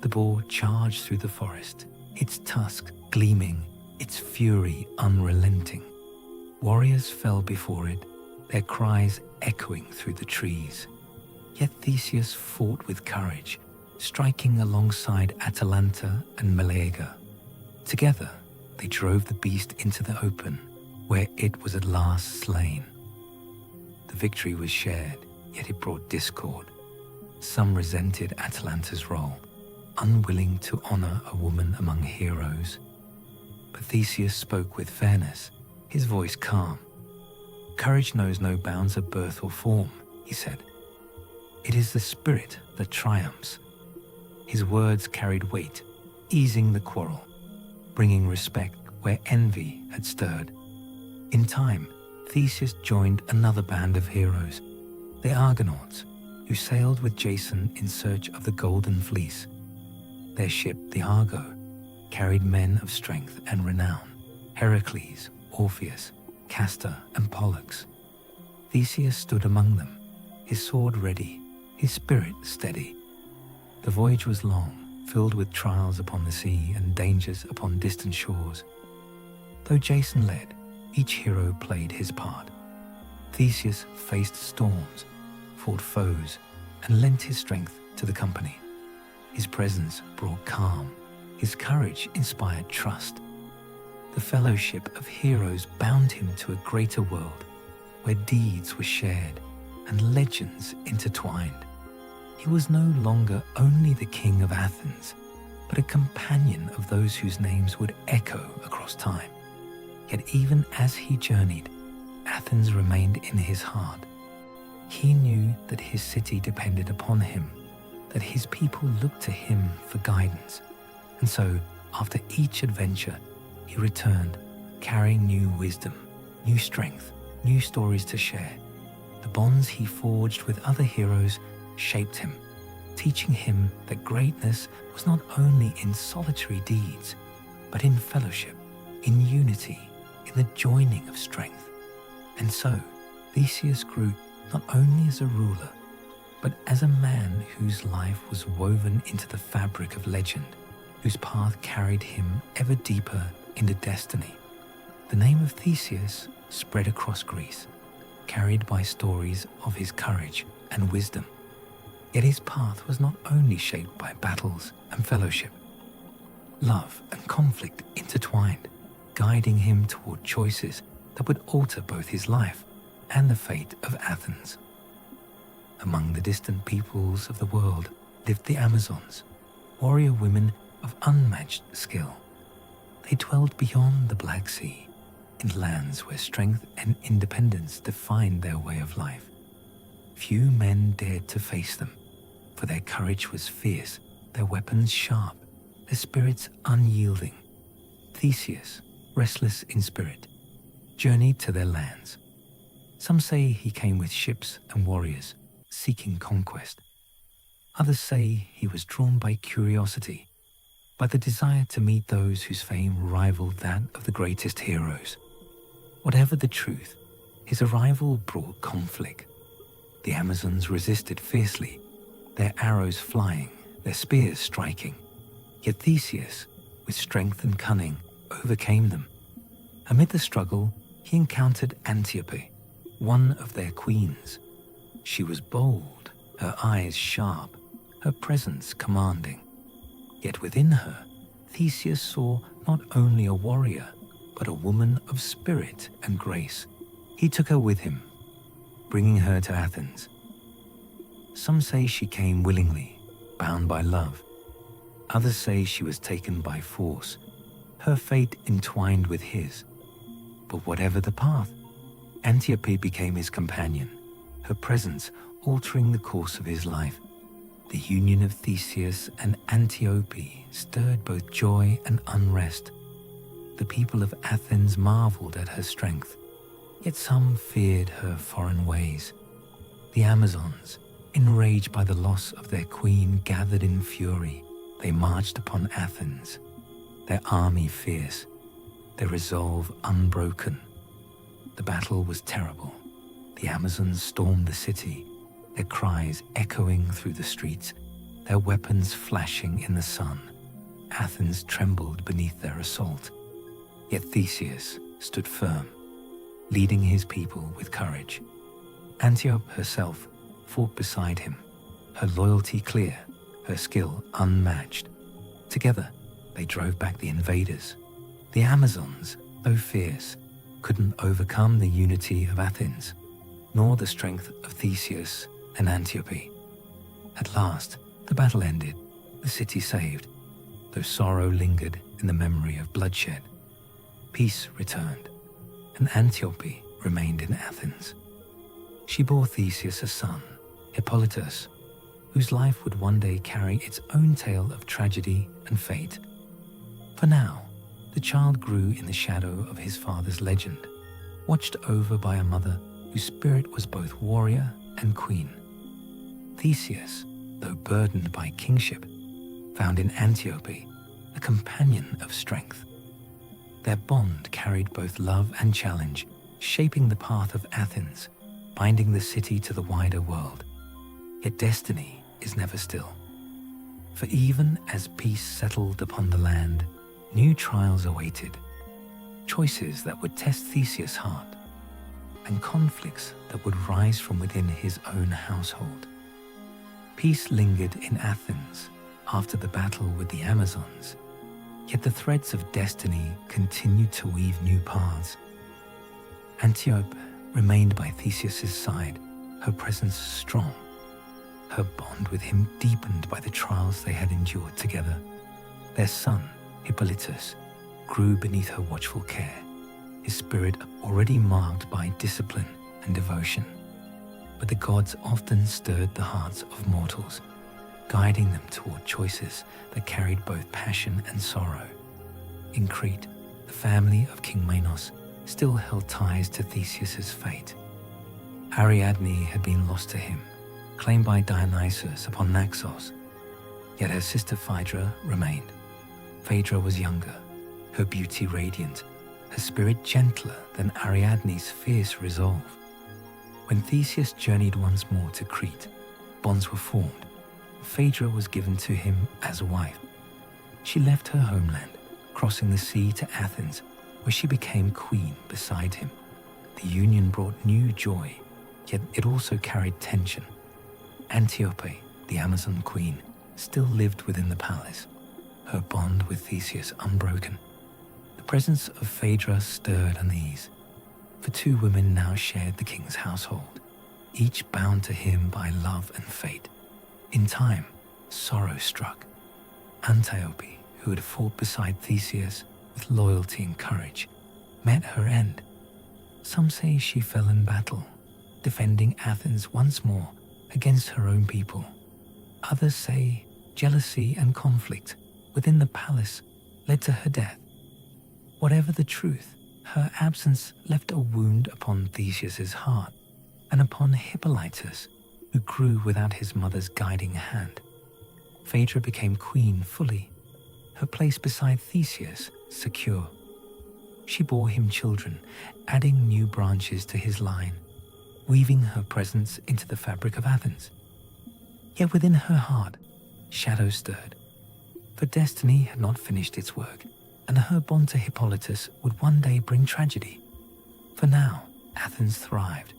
Speaker 1: The boar charged through the forest, its tusk gleaming, its fury unrelenting. Warriors fell before it, their cries echoing through the trees. Yet Theseus fought with courage, striking alongside Atalanta and Meleager. Together, they drove the beast into the open, where it was at last slain. The victory was shared, yet it brought discord. Some resented Atalanta's role, unwilling to honor a woman among heroes. But Theseus spoke with fairness, his voice calm. Courage knows no bounds of birth or form, he said. It is the spirit that triumphs. His words carried weight, easing the quarrel, bringing respect where envy had stirred. In time, Theseus joined another band of heroes, the Argonauts, who sailed with Jason in search of the Golden Fleece. Their ship, the Argo, carried men of strength and renown, Heracles, Orpheus, Castor, and Pollux. Theseus stood among them, his sword ready, his spirit steady. The voyage was long, filled with trials upon the sea and dangers upon distant shores. Though Jason led, each hero played his part. Theseus faced storms, fought foes, and lent his strength to the company. His presence brought calm, his courage inspired trust. The fellowship of heroes bound him to a greater world, where deeds were shared and legends intertwined. He was no longer only the king of Athens, but a companion of those whose names would echo across time. Yet even as he journeyed, Athens remained in his heart. He knew that his city depended upon him, that his people looked to him for guidance. And so, after each adventure, he returned, carrying new wisdom, new strength, new stories to share. The bonds he forged with other heroes shaped him, teaching him that greatness was not only in solitary deeds, but in fellowship, in unity, in the joining of strength. And so, Theseus grew not only as a ruler, but as a man whose life was woven into the fabric of legend, whose path carried him ever deeper into destiny. The name of Theseus spread across Greece, carried by stories of his courage and wisdom. Yet his path was not only shaped by battles and fellowship. Love and conflict intertwined, guiding him toward choices that would alter both his life and the fate of Athens. Among the distant peoples of the world lived the Amazons, warrior women of unmatched skill. They dwelled beyond the Black Sea, in lands where strength and independence defined their way of life. Few men dared to face them, for their courage was fierce, their weapons sharp, their spirits unyielding. Theseus, restless in spirit, journeyed to their lands. Some say he came with ships and warriors, seeking conquest. Others say he was drawn by curiosity, by the desire to meet those whose fame rivaled that of the greatest heroes. Whatever the truth, his arrival brought conflict. The Amazons resisted fiercely, their arrows flying, their spears striking. Yet Theseus, with strength and cunning, overcame them. Amid the struggle, he encountered Antiope, one of their queens. She was bold, her eyes sharp, her presence commanding. Yet within her, Theseus saw not only a warrior, but a woman of spirit and grace. He took her with him, bringing her to Athens. Some say she came willingly, bound by love. Others say she was taken by force, her fate entwined with his. But whatever the path, Antiope became his companion, her presence altering the course of his life. The union of Theseus and Antiope stirred both joy and unrest. The people of Athens marveled at her strength, yet some feared her foreign ways. The Amazons, enraged by the loss of their queen, gathered in fury. They marched upon Athens, their army fierce, their resolve unbroken. The battle was terrible. The Amazons stormed the city, their cries echoing through the streets, their weapons flashing in the sun. Athens trembled beneath their assault. Yet Theseus stood firm, leading his people with courage. Antiope herself fought beside him, her loyalty clear, her skill unmatched. Together, they drove back the invaders. The Amazons, though fierce, couldn't overcome the unity of Athens, nor the strength of Theseus and Antiope. At last, the battle ended, the city saved, though sorrow lingered in the memory of bloodshed. Peace returned, and Antiope remained in Athens. She bore Theseus a son, Hippolytus, whose life would one day carry its own tale of tragedy and fate. For now, the child grew in the shadow of his father's legend, watched over by a mother whose spirit was both warrior and queen. Theseus, though burdened by kingship, found in Antiope a companion of strength. Their bond carried both love and challenge, shaping the path of Athens, binding the city to the wider world. Yet destiny is never still. For even as peace settled upon the land, new trials awaited, choices that would test Theseus' heart, and conflicts that would rise from within his own household. Peace lingered in Athens after the battle with the Amazons, yet the threads of destiny continued to weave new paths. Antiope remained by Theseus' side, her presence strong, her bond with him deepened by the trials they had endured together. Their son, Hippolytus, grew beneath her watchful care, his spirit already marked by discipline and devotion. But the gods often stirred the hearts of mortals, guiding them toward choices that carried both passion and sorrow. In Crete, the family of King Minos still held ties to Theseus' fate. Ariadne had been lost to him, claimed by Dionysus upon Naxos, yet her sister Phaedra remained. Phaedra was younger, her beauty radiant, her spirit gentler than Ariadne's fierce resolve. When Theseus journeyed once more to Crete, bonds were formed. Phaedra was given to him as a wife. She left her homeland, crossing the sea to Athens, where she became queen beside him. The union brought new joy, yet it also carried tension. Antiope, the Amazon queen, still lived within the palace, her bond with Theseus unbroken. The presence of Phaedra stirred unease, for two women now shared the king's household, each bound to him by love and fate. In time, sorrow struck. Antiope, who had fought beside Theseus with loyalty and courage, met her end. Some say she fell in battle, defending Athens once more against her own people. Others say jealousy and conflict within the palace led to her death. Whatever the truth, her absence left a wound upon Theseus' heart and upon Hippolytus, who grew without his mother's guiding hand. Phaedra became queen fully, her place beside Theseus secure. She bore him children, adding new branches to his line, weaving her presence into the fabric of Athens. Yet within her heart, shadows stirred, for destiny had not finished its work, and her bond to Hippolytus would one day bring tragedy. For now, Athens thrived.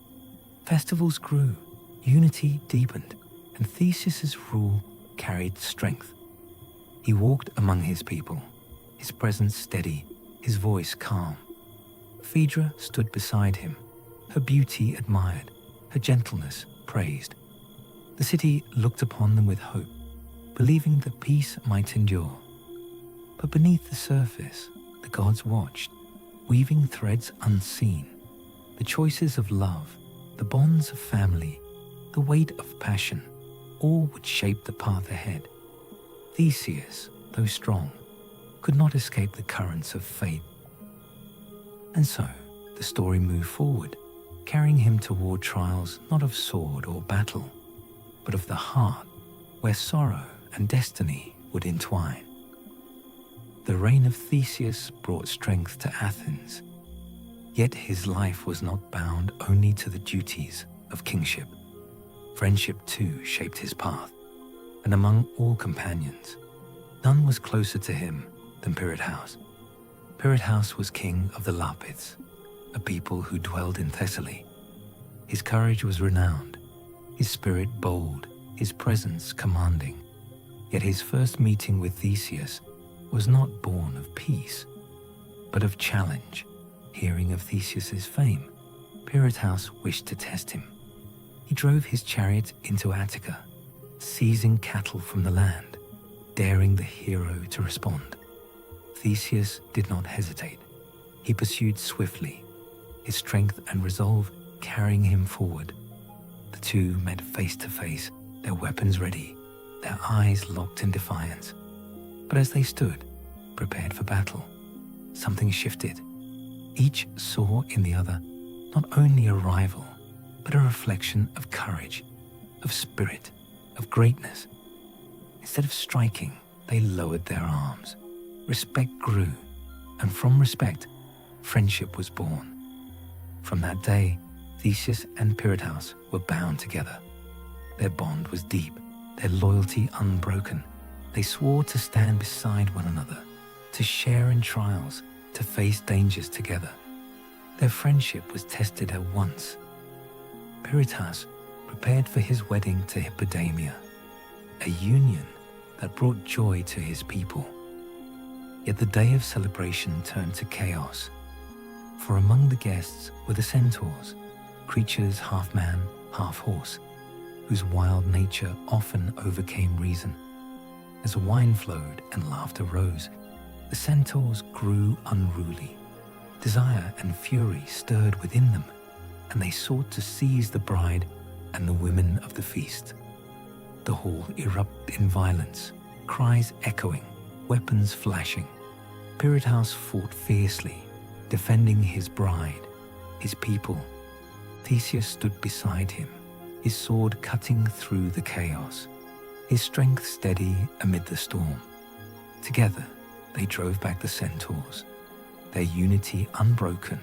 Speaker 1: Festivals grew, unity deepened, and Theseus' rule carried strength. He walked among his people, his presence steady, his voice calm. Phaedra stood beside him, her beauty admired, her gentleness praised. The city looked upon them with hope, believing that peace might endure. But beneath the surface, the gods watched, weaving threads unseen. The choices of love, the bonds of family, the weight of passion, all would shape the path ahead. Theseus, though strong, could not escape the currents of fate. And so, the story moved forward, carrying him toward trials not of sword or battle, but of the heart, where sorrow and destiny would entwine. The reign of Theseus brought strength to Athens, yet his life was not bound only to the duties of kingship. Friendship too shaped his path, and among all companions, none was closer to him than Pirithous. Pirithous was king of the Lapids, a people who dwelled in Thessaly. His courage was renowned, his spirit bold, his presence commanding. Yet his first meeting with Theseus was not born of peace, but of challenge. Hearing of Theseus's fame, Pirithous wished to test him. He drove his chariot into Attica, seizing cattle from the land, daring the hero to respond. Theseus did not hesitate. He pursued swiftly, his strength and resolve carrying him forward. The two met face to face, their weapons ready, their eyes locked in defiance. But as they stood, prepared for battle, something shifted. Each saw in the other not only a rival, but a reflection of courage, of spirit, of greatness. Instead of striking, they lowered their arms. Respect grew, and from respect, friendship was born. From that day, Theseus and Pirithous were bound together. Their bond was deep, their loyalty unbroken. They swore to stand beside one another, to share in trials, to face dangers together. Their friendship was tested at once. Pirithous prepared for his wedding to Hippodamia, a union that brought joy to his people. Yet the day of celebration turned to chaos, for among the guests were the centaurs, creatures half man, half horse, whose wild nature often overcame reason. As wine flowed and laughter rose, the centaurs grew unruly. Desire and fury stirred within them, and they sought to seize the bride and the women of the feast. The hall erupted in violence, cries echoing, weapons flashing. Pirithous fought fiercely, defending his bride, his people. Theseus stood beside him, his sword cutting through the chaos, his strength steady amid the storm. Together, they drove back the centaurs, their unity unbroken,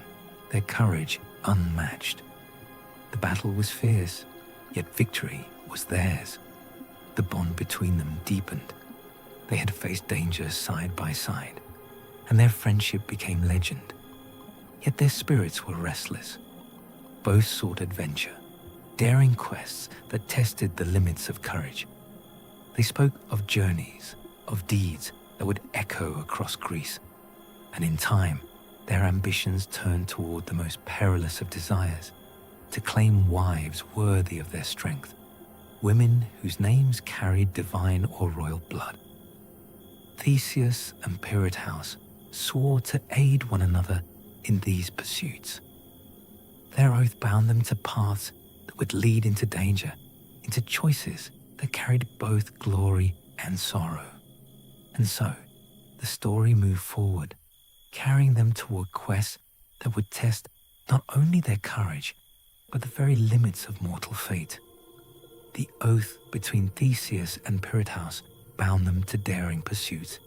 Speaker 1: their courage unmatched. The battle was fierce, yet victory was theirs. The bond between them deepened. They had faced danger side by side, and their friendship became legend. Yet their spirits were restless. Both sought adventure, daring quests that tested the limits of courage. They spoke of journeys, of deeds that would echo across Greece, and in time, their ambitions turned toward the most perilous of desires, to claim wives worthy of their strength, women whose names carried divine or royal blood. Theseus and Pirithous swore to aid one another in these pursuits. Their oath bound them to paths that would lead into danger, into choices that carried both glory and sorrow. And so, the story moved forward, carrying them toward quests that would test not only their courage, but the very limits of mortal fate. The oath between Theseus and Pirithous bound them to daring pursuits,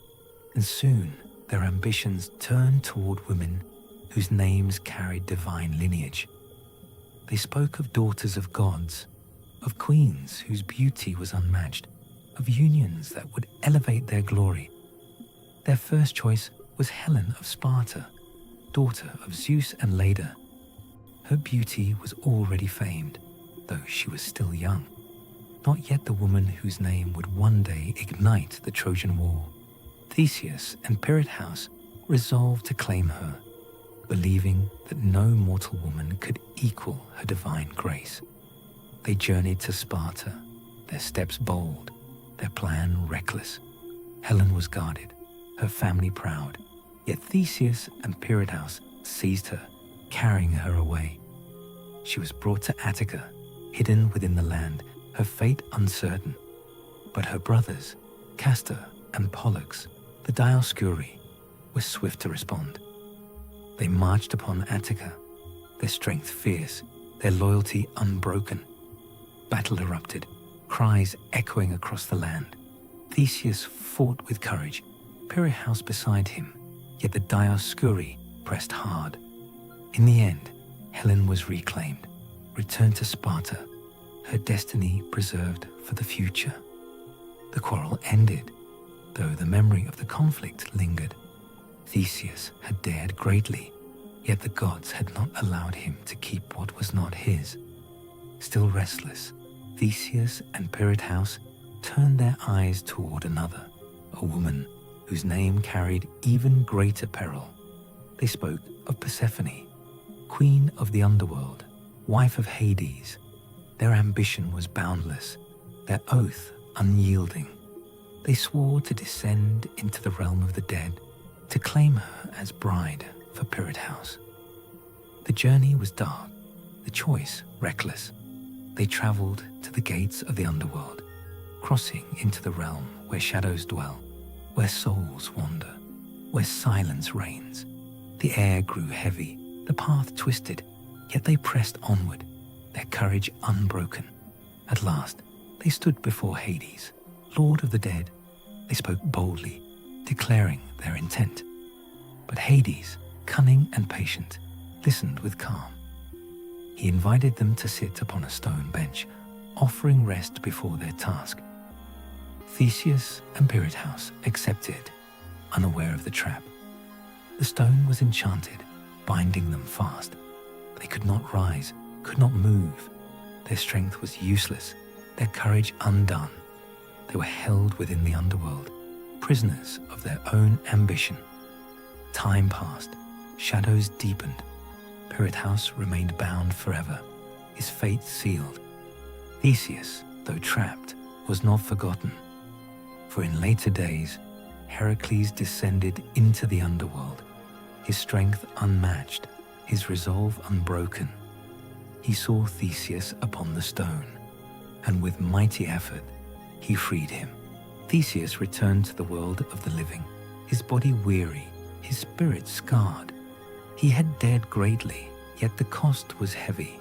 Speaker 1: and soon their ambitions turned toward women whose names carried divine lineage. They spoke of daughters of gods, of queens whose beauty was unmatched, of unions that would elevate their glory. Their first choice was Helen of Sparta, daughter of Zeus and Leda. Her beauty was already famed, though she was still young, not yet the woman whose name would one day ignite the Trojan War. Theseus and Pirithous resolved to claim her. believing that no mortal woman could equal her divine grace. They journeyed to Sparta, their steps bold, their plan reckless. Helen was guarded, her family proud, yet Theseus and Perihouse seized her, carrying her away. She was brought to Attica, hidden within the land, her fate uncertain. But her brothers, Castor and Pollux, the Dioscuri, were swift to respond. They marched upon Attica, their strength fierce, their loyalty unbroken. Battle erupted, cries echoing across the land. Theseus fought with courage, Perihouse beside him, yet the Dioscuri pressed hard. In the end, Helen was reclaimed, returned to Sparta, her destiny preserved for the future. The quarrel ended, though the memory of the conflict lingered. Theseus had dared greatly, yet the gods had not allowed him to keep what was not his. Still restless, Theseus and Perihouse turned their eyes toward another, a woman whose name carried even greater peril. They spoke of Persephone, queen of the underworld, wife of Hades. Their ambition was boundless, their oath unyielding. They swore to descend into the realm of the dead, to claim her as bride for Perihouse. The journey was dark, the choice reckless. They traveled to the gates of the underworld, crossing into the realm where shadows dwell, where souls wander, where silence reigns. The air grew heavy, the path twisted, yet they pressed onward, their courage unbroken. At last, they stood before Hades, Lord of the dead. They spoke boldly, declaring their intent. But Hades, cunning and patient, listened with calm. He invited them to sit upon a stone bench, offering rest before their task. Theseus and Perihouse accepted, unaware of the trap. The stone was enchanted, binding them fast. They could not rise, could not move. Their strength was useless, their courage undone. They were held within the underworld, prisoners of their own ambition. Time passed, shadows deepened. Perihouse remained bound forever, his fate sealed. Theseus, though trapped, was not forgotten. For in later days, Heracles descended into the underworld, his strength unmatched, his resolve unbroken. He saw Theseus upon the stone, and with mighty effort, he freed him. Theseus returned to the world of the living, his body weary, his spirit scarred. He had dared greatly, yet the cost was heavy.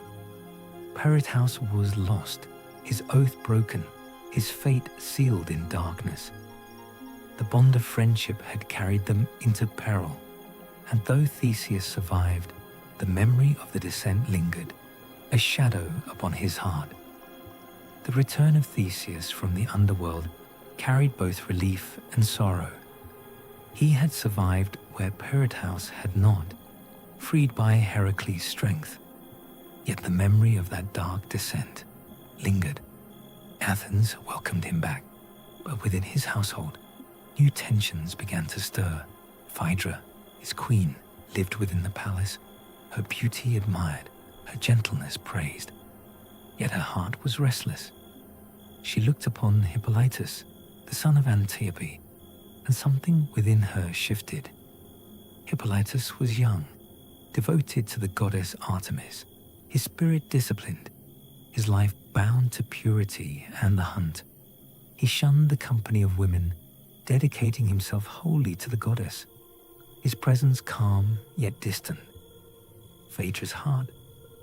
Speaker 1: Perihouse was lost, his oath broken, his fate sealed in darkness. The bond of friendship had carried them into peril, and though Theseus survived, the memory of the descent lingered, a shadow upon his heart. The return of Theseus from the underworld carried both relief and sorrow. He had survived where Perihouse had not, freed by Heracles' strength. Yet the memory of that dark descent lingered. Athens welcomed him back, but within his household, new tensions began to stir. Phaedra, his queen, lived within the palace, her beauty admired, her gentleness praised. Yet her heart was restless. She looked upon Hippolytus, the son of Antiope, and something within her shifted. Hippolytus was young, devoted to the goddess Artemis, his spirit disciplined, his life bound to purity and the hunt. He shunned the company of women, dedicating himself wholly to the goddess, his presence calm yet distant. Phaedra's heart,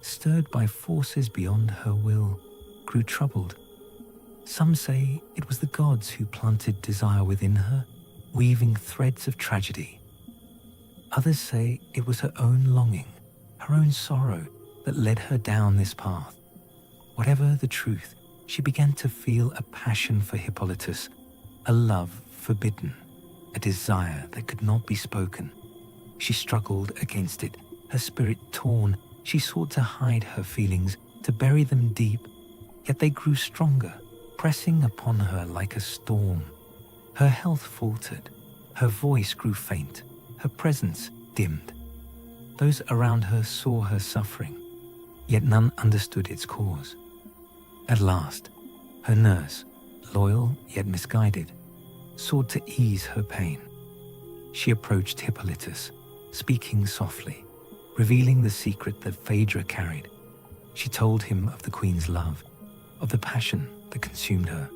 Speaker 1: stirred by forces beyond her will, grew troubled. Some say it was the gods who planted desire within her, weaving threads of tragedy. Others say it was her own longing, her own sorrow that led her down this path. Whatever the truth, she began to feel a passion for Hippolytus, a love forbidden, a desire that could not be spoken. She struggled against it, her spirit torn. She sought to hide her feelings, to bury them deep, yet they grew stronger, pressing upon her like a storm. Her health faltered, her voice grew faint, her presence dimmed. Those around her saw her suffering, yet none understood its cause. At last, her nurse, loyal yet misguided, sought to ease her pain. She approached Hippolytus, speaking softly, revealing the secret that Phaedra carried. She told him of the queen's love, of the passion that consumed her.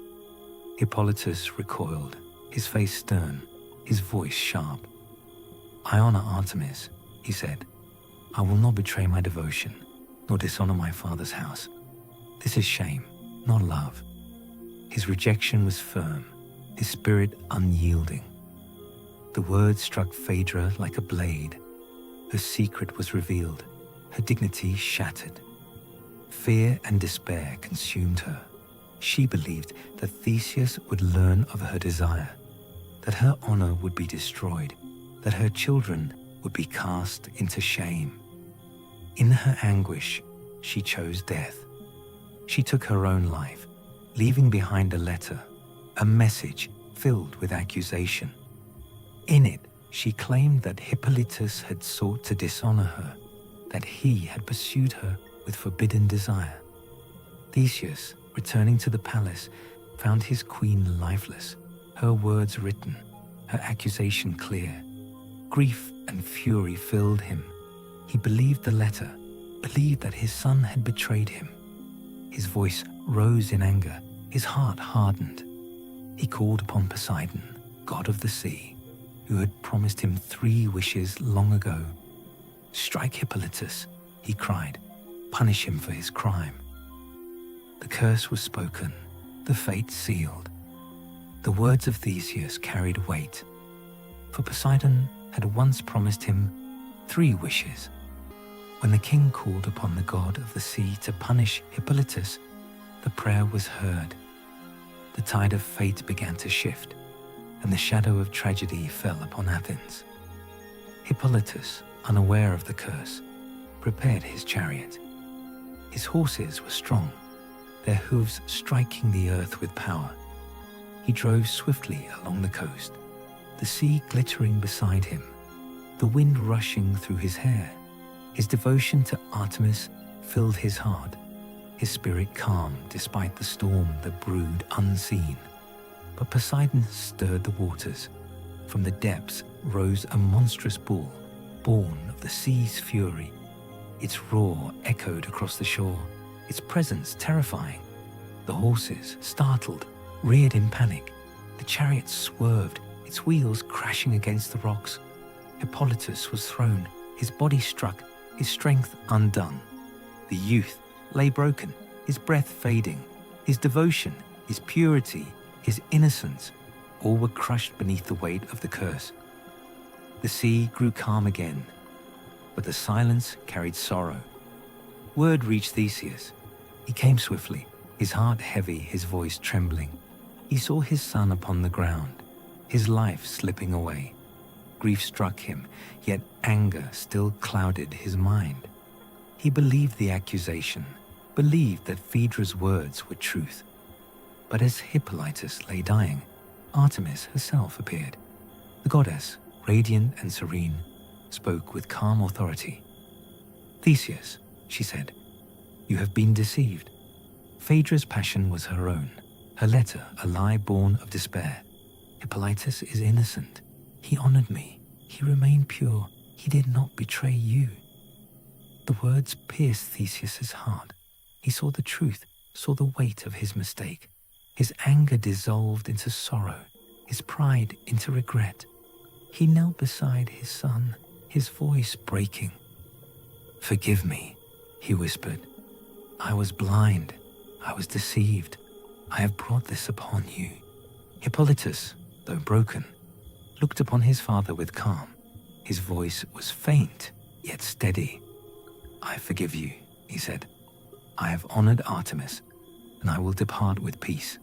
Speaker 1: Hippolytus recoiled, his face stern, his voice sharp. "I honor Artemis," he said. "I will not betray my devotion, nor dishonor my father's house. This is shame, not love." His rejection was firm, his spirit unyielding. The words struck Phaedra like a blade. Her secret was revealed, her dignity shattered. Fear and despair consumed her. She believed that Theseus would learn of her desire, that her honor would be destroyed, that her children would be cast into shame. In her anguish, she chose death. She took her own life, leaving behind a letter, a message filled with accusation. In it, she claimed that Hippolytus had sought to dishonor her, that he had pursued her with forbidden desire. Theseus, returning to the palace, found his queen lifeless, her words written, her accusation clear. Grief and fury filled him. He believed the letter, believed that his son had betrayed him. His voice rose in anger, his heart hardened. He called upon Poseidon, god of the sea, who had promised him 3 wishes long ago. "Strike Hippolytus," he cried. "Punish him for his crime." The curse was spoken, the fate sealed. The words of Theseus carried weight, for Poseidon had once promised him 3 wishes. When the king called upon the god of the sea to punish Hippolytus, the prayer was heard. The tide of fate began to shift, and the shadow of tragedy fell upon Athens. Hippolytus, unaware of the curse, prepared his chariot. His horses were strong, their hooves striking the earth with power. He drove swiftly along the coast, the sea glittering beside him, the wind rushing through his hair. His devotion to Artemis filled his heart, his spirit calm despite the storm that brewed unseen. But Poseidon stirred the waters. From the depths rose a monstrous bull, born of the sea's fury. Its roar echoed across the shore, its presence terrifying. The horses, startled, reared in panic. The chariot swerved, its wheels crashing against the rocks. Hippolytus was thrown, his body struck, his strength undone. The youth lay broken, his breath fading. His devotion, his purity, his innocence, all were crushed beneath the weight of the curse. The sea grew calm again, but the silence carried sorrow. Word reached Theseus. He came swiftly, his heart heavy, his voice trembling. He saw his son upon the ground, his life slipping away. Grief struck him, yet anger still clouded his mind. He believed the accusation, believed that Phaedra's words were truth. But as Hippolytus lay dying, Artemis herself appeared. The goddess, radiant and serene, spoke with calm authority. "Theseus," she said, "you have been deceived. Phaedra's passion was her own, her letter a lie born of despair. Hippolytus is innocent. He honored me. He remained pure. He did not betray you." The words pierced Theseus's heart. He saw the truth, saw the weight of his mistake. His anger dissolved into sorrow, his pride into regret. He knelt beside his son, his voice breaking. "Forgive me," he whispered. "I was blind. I was deceived. I have brought this upon you." Hippolytus, though broken, looked upon his father with calm. His voice was faint, yet steady. "I forgive you," he said. "I have honored Artemis, and I will depart with peace."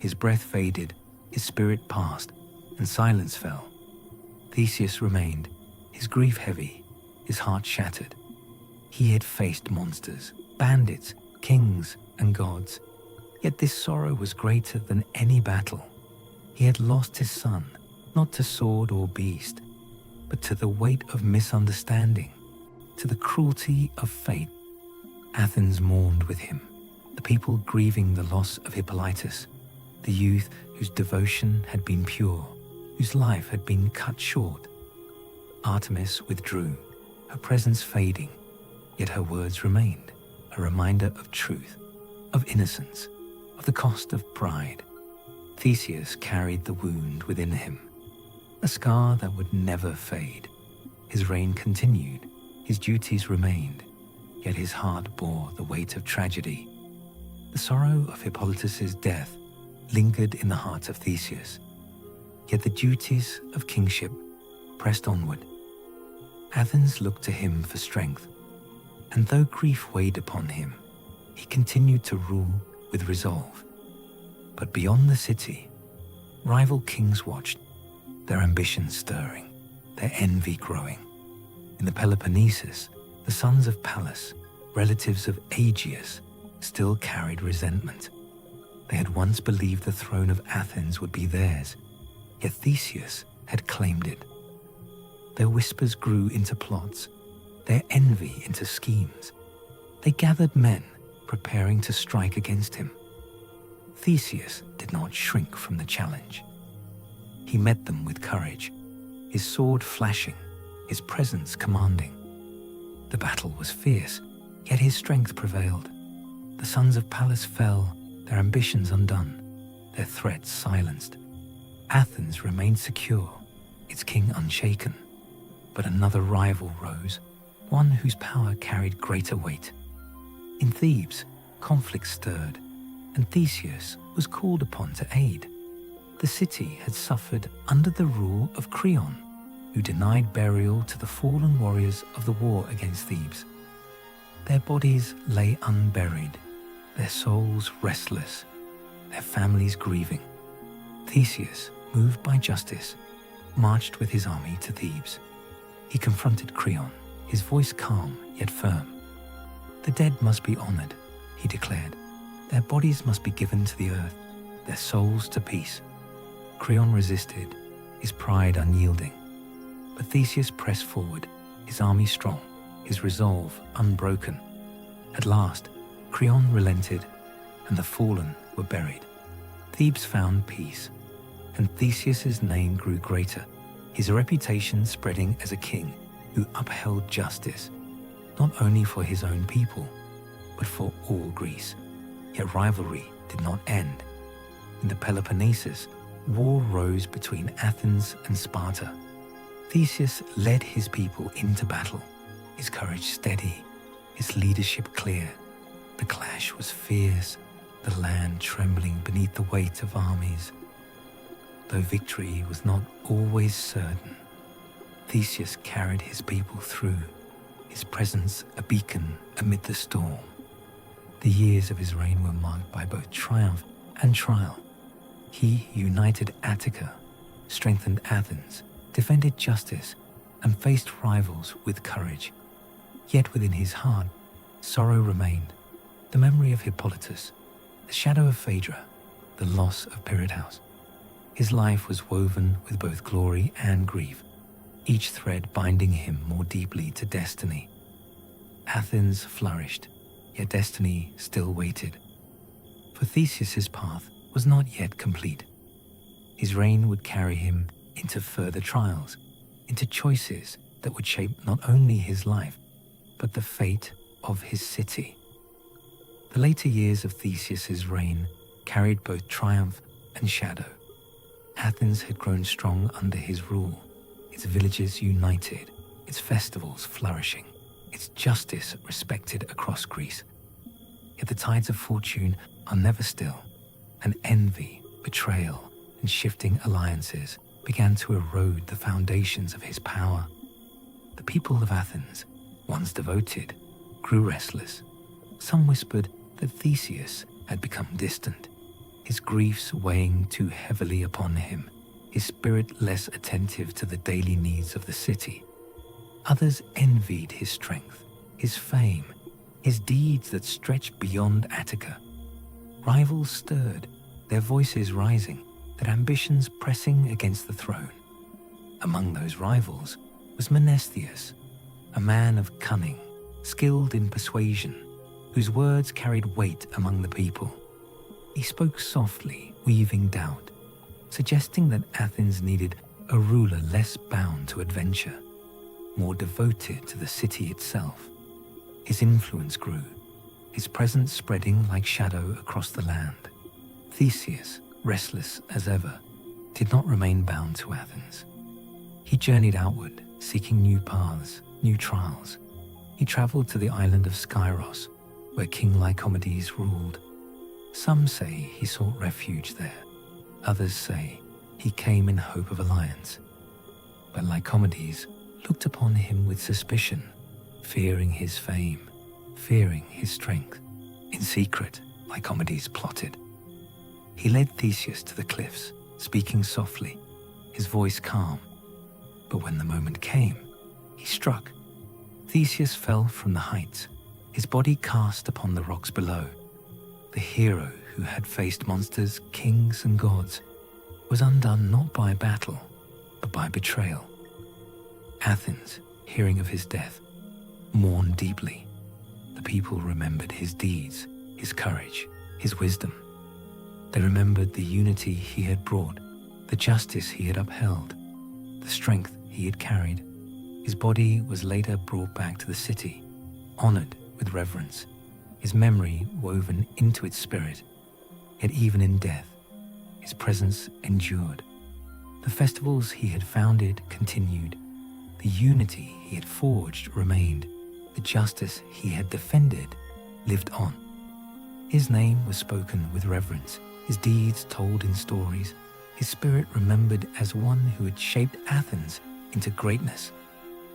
Speaker 1: His breath faded, his spirit passed, and silence fell. Theseus remained, his grief heavy, his heart shattered. He had faced monsters, bandits, kings, and gods, yet this sorrow was greater than any battle. He had lost his son, not to sword or beast, but to the weight of misunderstanding, to the cruelty of fate. Athens mourned with him, the people grieving the loss of Hippolytus, the youth whose devotion had been pure, whose life had been cut short. Artemis withdrew, her presence fading, yet her words remained, a reminder of truth, of innocence, of the cost of pride. Theseus carried the wound within him, a scar that would never fade. His reign continued, his duties remained, yet his heart bore the weight of tragedy. The sorrow of Hippolytus's death lingered in the heart of Theseus, yet the duties of kingship pressed onward. Athens looked to him for strength, and though grief weighed upon him, he continued to rule with resolve. But beyond the city, rival kings watched, their ambitions stirring, their envy growing. In the Peloponnesus, the sons of Pallas, relatives of Aegeus, still carried resentment. They had once believed the throne of Athens would be theirs, yet Theseus had claimed it. Their whispers grew into plots, their envy into schemes. They gathered men, preparing to strike against him. Theseus did not shrink from the challenge. He met them with courage, his sword flashing, his presence commanding. The battle was fierce, yet his strength prevailed. The sons of Pallas fell, their ambitions undone, their threats silenced. Athens remained secure, its king unshaken. But another rival rose, one whose power carried greater weight. In Thebes, conflict stirred, and Theseus was called upon to aid. The city had suffered under the rule of Creon, who denied burial to the fallen warriors of the war against Thebes. Their bodies lay unburied, their souls restless, their families grieving. Theseus, moved by justice, marched with his army to Thebes. He confronted Creon, his voice calm yet firm. The dead must be honored, he declared. Their bodies must be given to the earth, their souls to peace. Creon resisted, his pride unyielding. But Theseus pressed forward, his army strong, his resolve unbroken. At last, Creon relented, and the fallen were buried. Thebes found peace, and Theseus's name grew greater, his reputation spreading as a king who upheld justice, not only for his own people, but for all Greece. Yet rivalry did not end. In the Peloponnesus, war rose between Athens and Sparta. Theseus led his people into battle, his courage steady, his leadership clear. The clash was fierce, the land trembling beneath the weight of armies. Though victory was not always certain, Theseus carried his people through, his presence a beacon amid the storm. The years of his reign were marked by both triumph and trial. He united Attica, strengthened Athens, defended justice, and faced rivals with courage. Yet within his heart, sorrow remained. The memory of Hippolytus, the shadow of Phaedra, the loss of Pirithous. His life was woven with both glory and grief, each thread binding him more deeply to destiny. Athens flourished, yet destiny still waited. For Theseus's path was not yet complete. His reign would carry him into further trials, into choices that would shape not only his life, but the fate of his city. The later years of Theseus's reign carried both triumph and shadow. Athens had grown strong under his rule, its villages united, its festivals flourishing, its justice respected across Greece. Yet the tides of fortune are never still, and envy, betrayal, and shifting alliances began to erode the foundations of his power. The people of Athens, once devoted, grew restless. Some whispered that Theseus had become distant, his griefs weighing too heavily upon him, his spirit less attentive to the daily needs of the city. Others envied his strength, his fame, his deeds that stretched beyond Attica. Rivals stirred, their voices rising, their ambitions pressing against the throne. Among those rivals was Menestheus, a man of cunning, skilled in persuasion, whose words carried weight among the people. He spoke softly, weaving doubt, suggesting that Athens needed a ruler less bound to adventure, more devoted to the city itself. His influence grew, his presence spreading like shadow across the land. Theseus, restless as ever, did not remain bound to Athens. He journeyed outward, seeking new paths, new trials. He traveled to the island of Skyros, where King Lycomedes ruled. Some say he sought refuge there. Others say he came in hope of alliance. But Lycomedes looked upon him with suspicion, fearing his fame, fearing his strength. In secret, Lycomedes plotted. He led Theseus to the cliffs, speaking softly, his voice calm. But when the moment came, he struck. Theseus fell from the heights, his body cast upon the rocks below. The hero who had faced monsters, kings, and gods was undone not by battle, but by betrayal. Athens, hearing of his death, mourned deeply. The people remembered his deeds, his courage, his wisdom. They remembered the unity he had brought, the justice he had upheld, the strength he had carried. His body was later brought back to the city, honored with reverence, his memory woven into its spirit. Yet even in death, his presence endured. The festivals he had founded continued. The unity he had forged remained. The justice he had defended lived on. His name was spoken with reverence, his deeds told in stories, his spirit remembered as one who had shaped Athens into greatness.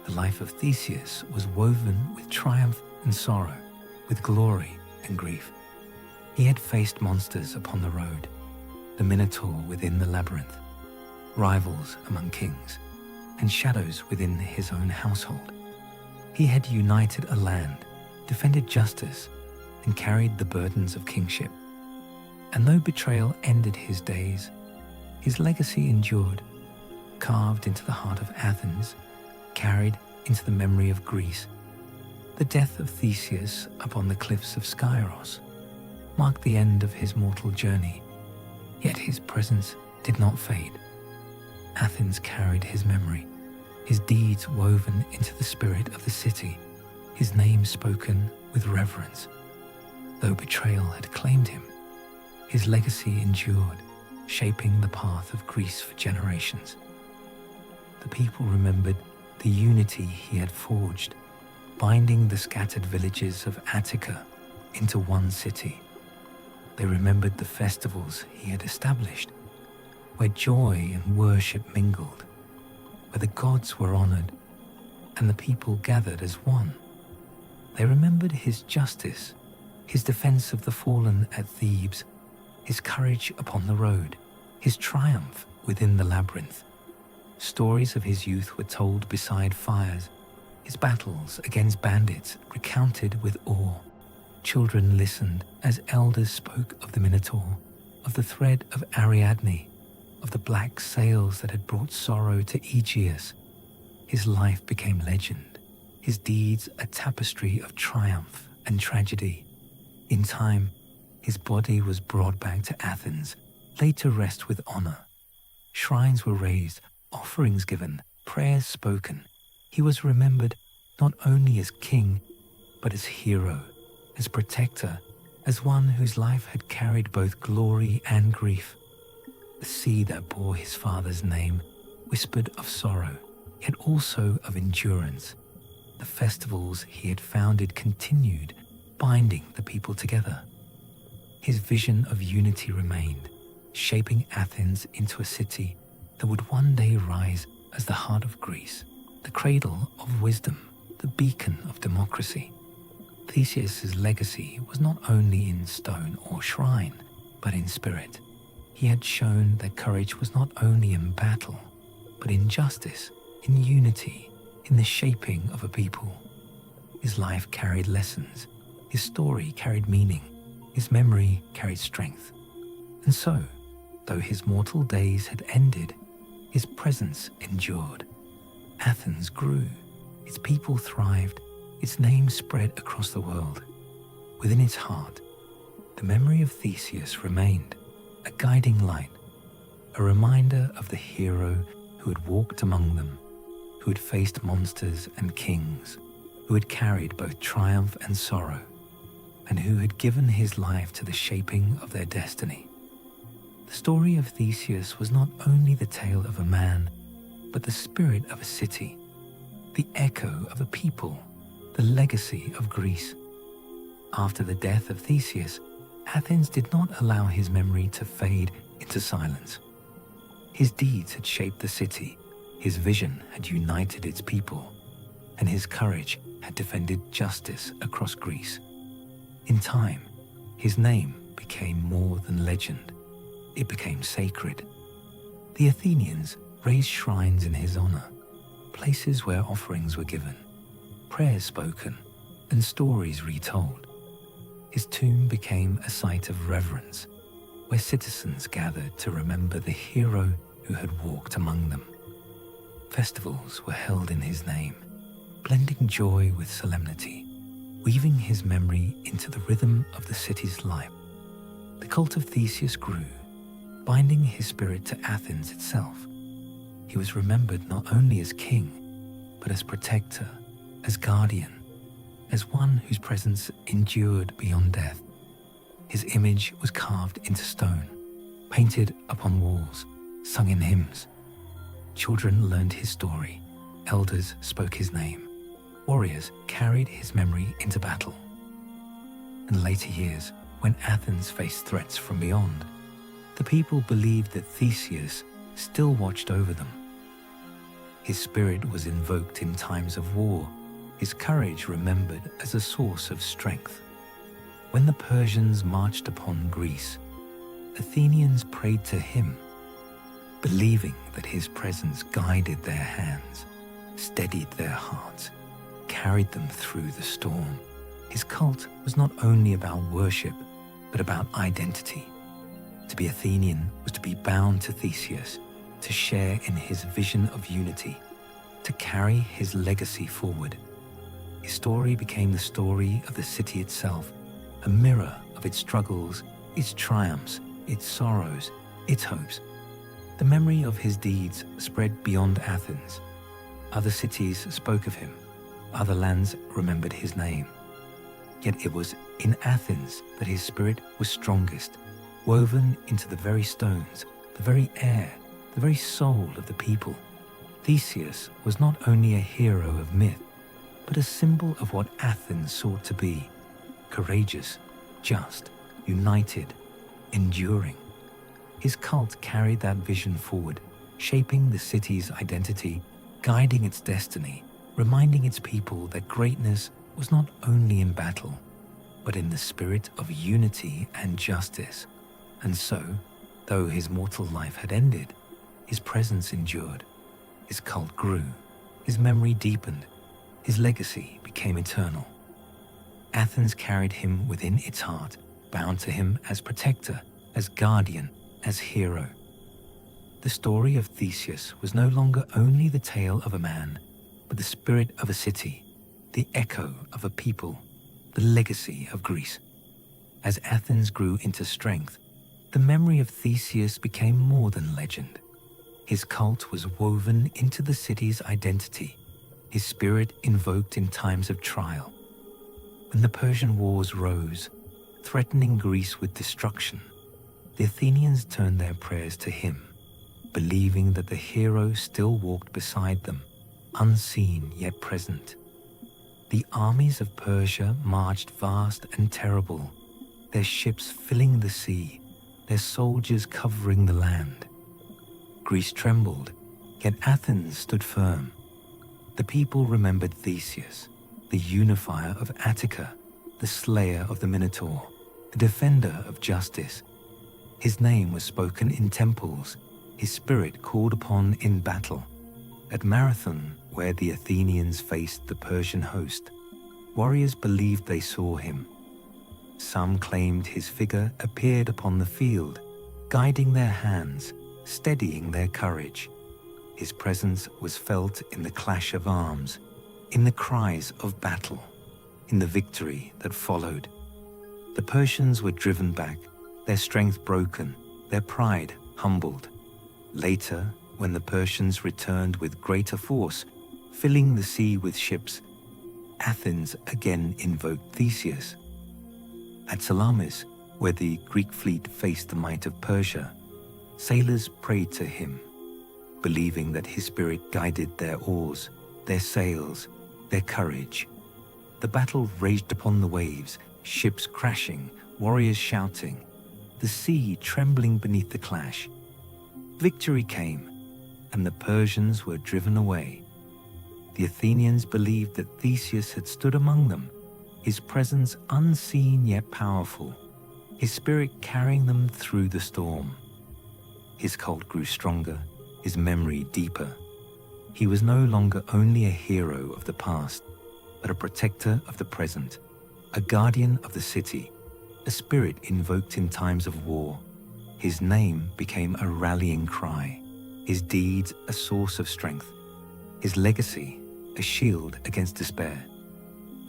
Speaker 1: The life of Theseus was woven with triumph and sorrow, with glory and grief. He had faced monsters upon the road, the Minotaur within the labyrinth, rivals among kings, and shadows within his own household. He had united a land, defended justice, and carried the burdens of kingship. And though betrayal ended his days, his legacy endured, carved into the heart of Athens, carried into the memory of Greece. The death of Theseus upon the cliffs of Skyros marked the end of his mortal journey, yet his presence did not fade. Athens carried his memory, his deeds woven into the spirit of the city, his name spoken with reverence. Though betrayal had claimed him, his legacy endured, shaping the path of Greece for generations. The people remembered the unity he had forged, binding the scattered villages of Attica into one city. They remembered the festivals he had established, where joy and worship mingled, where the gods were honored and the people gathered as one. They remembered his justice, his defense of the fallen at Thebes, his courage upon the road, his triumph within the labyrinth. Stories of his youth were told beside fires, his battles against bandits recounted with awe. Children listened as elders spoke of the Minotaur, of the thread of Ariadne, of the black sails that had brought sorrow to Aegeus. His life became legend, his deeds a tapestry of triumph and tragedy. In time, his body was brought back to Athens, laid to rest with honor. Shrines were raised, offerings given, prayers spoken. He was remembered not only as king, but as hero, as protector, as one whose life had carried both glory and grief. The sea that bore his father's name whispered of sorrow, yet also of endurance. The festivals he had founded continued, binding the people together. His vision of unity remained, shaping Athens into a city that would one day rise as the heart of Greece, the cradle of wisdom, the beacon of democracy. Theseus's legacy was not only in stone or shrine, but in spirit. He had shown that courage was not only in battle, but in justice, in unity, in the shaping of a people. His life carried lessons, his story carried meaning, his memory carried strength. And so, though his mortal days had ended, his presence endured. Athens grew, Its people thrived, its name spread across the world. Within its heart, the memory of Theseus remained, a guiding light, a reminder of the hero who had walked among them, who had faced monsters and kings, who had carried both triumph and sorrow, and who had given his life to the shaping of their destiny. The story of Theseus was not only the tale of a man, but the spirit of a city, the echo of a people, the legacy of Greece. After the death of Theseus, Athens did not allow his memory to fade into silence. His deeds had shaped the city, his vision had united its people, and his courage had defended justice across Greece. In time, his name became more than legend. It became sacred. The Athenians raised shrines in his honor, places where offerings were given, prayers spoken, and stories retold. His tomb became a site of reverence, where citizens gathered to remember the hero who had walked among them. Festivals were held in his name, blending joy with solemnity, weaving his memory into the rhythm of the city's life. The cult of Theseus grew, binding his spirit to Athens itself. He was remembered not only as king, but as protector, as guardian, as one whose presence endured beyond death. His image was carved into stone, painted upon walls, sung in hymns. Children learned his story, elders spoke his name, warriors carried his memory into battle. In later years, when Athens faced threats from beyond, the people believed that Theseus still watched over them. His spirit was invoked in times of war, his courage remembered as a source of strength. When the Persians marched upon Greece, Athenians prayed to him, believing that his presence guided their hands, steadied their hearts, carried them through the storm. His cult was not only about worship, but about identity. To be Athenian was to be bound to Theseus, to share in his vision of unity, to carry his legacy forward. His story became the story of the city itself, a mirror of its struggles, its triumphs, its sorrows, its hopes. The memory of his deeds spread beyond Athens. Other cities spoke of him, other lands remembered his name. Yet it was in Athens that his spirit was strongest, woven into the very stones, the very air, the very soul of the people. Theseus was not only a hero of myth, but a symbol of what Athens sought to be: courageous, just, united, enduring. His cult carried that vision forward, shaping the city's identity, guiding its destiny, reminding its people that greatness was not only in battle, but in the spirit of unity and justice. And so, though his mortal life had ended, his presence endured, his cult grew, his memory deepened, his legacy became eternal. Athens carried him within its heart, bound to him as protector, as guardian, as hero. The story of Theseus was no longer only the tale of a man, but the spirit of a city, the echo of a people, the legacy of Greece. As Athens grew into strength, the memory of Theseus became more than legend. His cult was woven into the city's identity, his spirit invoked in times of trial. When the Persian wars rose, threatening Greece with destruction, the Athenians turned their prayers to him, believing that the hero still walked beside them, unseen yet present. The armies of Persia marched vast and terrible, their ships filling the sea, their soldiers covering the land. Greece trembled, yet Athens stood firm. The people remembered Theseus, the unifier of Attica, the slayer of the Minotaur, the defender of justice. His name was spoken in temples, his spirit called upon in battle. At Marathon, where the Athenians faced the Persian host, warriors believed they saw him. Some claimed his figure appeared upon the field, guiding their hands, steadying their courage. His presence was felt in the clash of arms, in the cries of battle, in the victory that followed. The Persians were driven back, their strength broken, their pride humbled. Later, when the Persians returned with greater force, filling the sea with ships, Athens again invoked Theseus. At Salamis, where the Greek fleet faced the might of Persia, sailors prayed to him, believing that his spirit guided their oars, their sails, their courage. The battle raged upon the waves, ships crashing, warriors shouting, the sea trembling beneath the clash. Victory came, and the Persians were driven away. The Athenians believed that Theseus had stood among them, his presence unseen yet powerful, his spirit carrying them through the storm. His cult grew stronger, his memory deeper. He was no longer only a hero of the past, but a protector of the present, a guardian of the city, a spirit invoked in times of war. His name became a rallying cry, his deeds a source of strength, his legacy a shield against despair.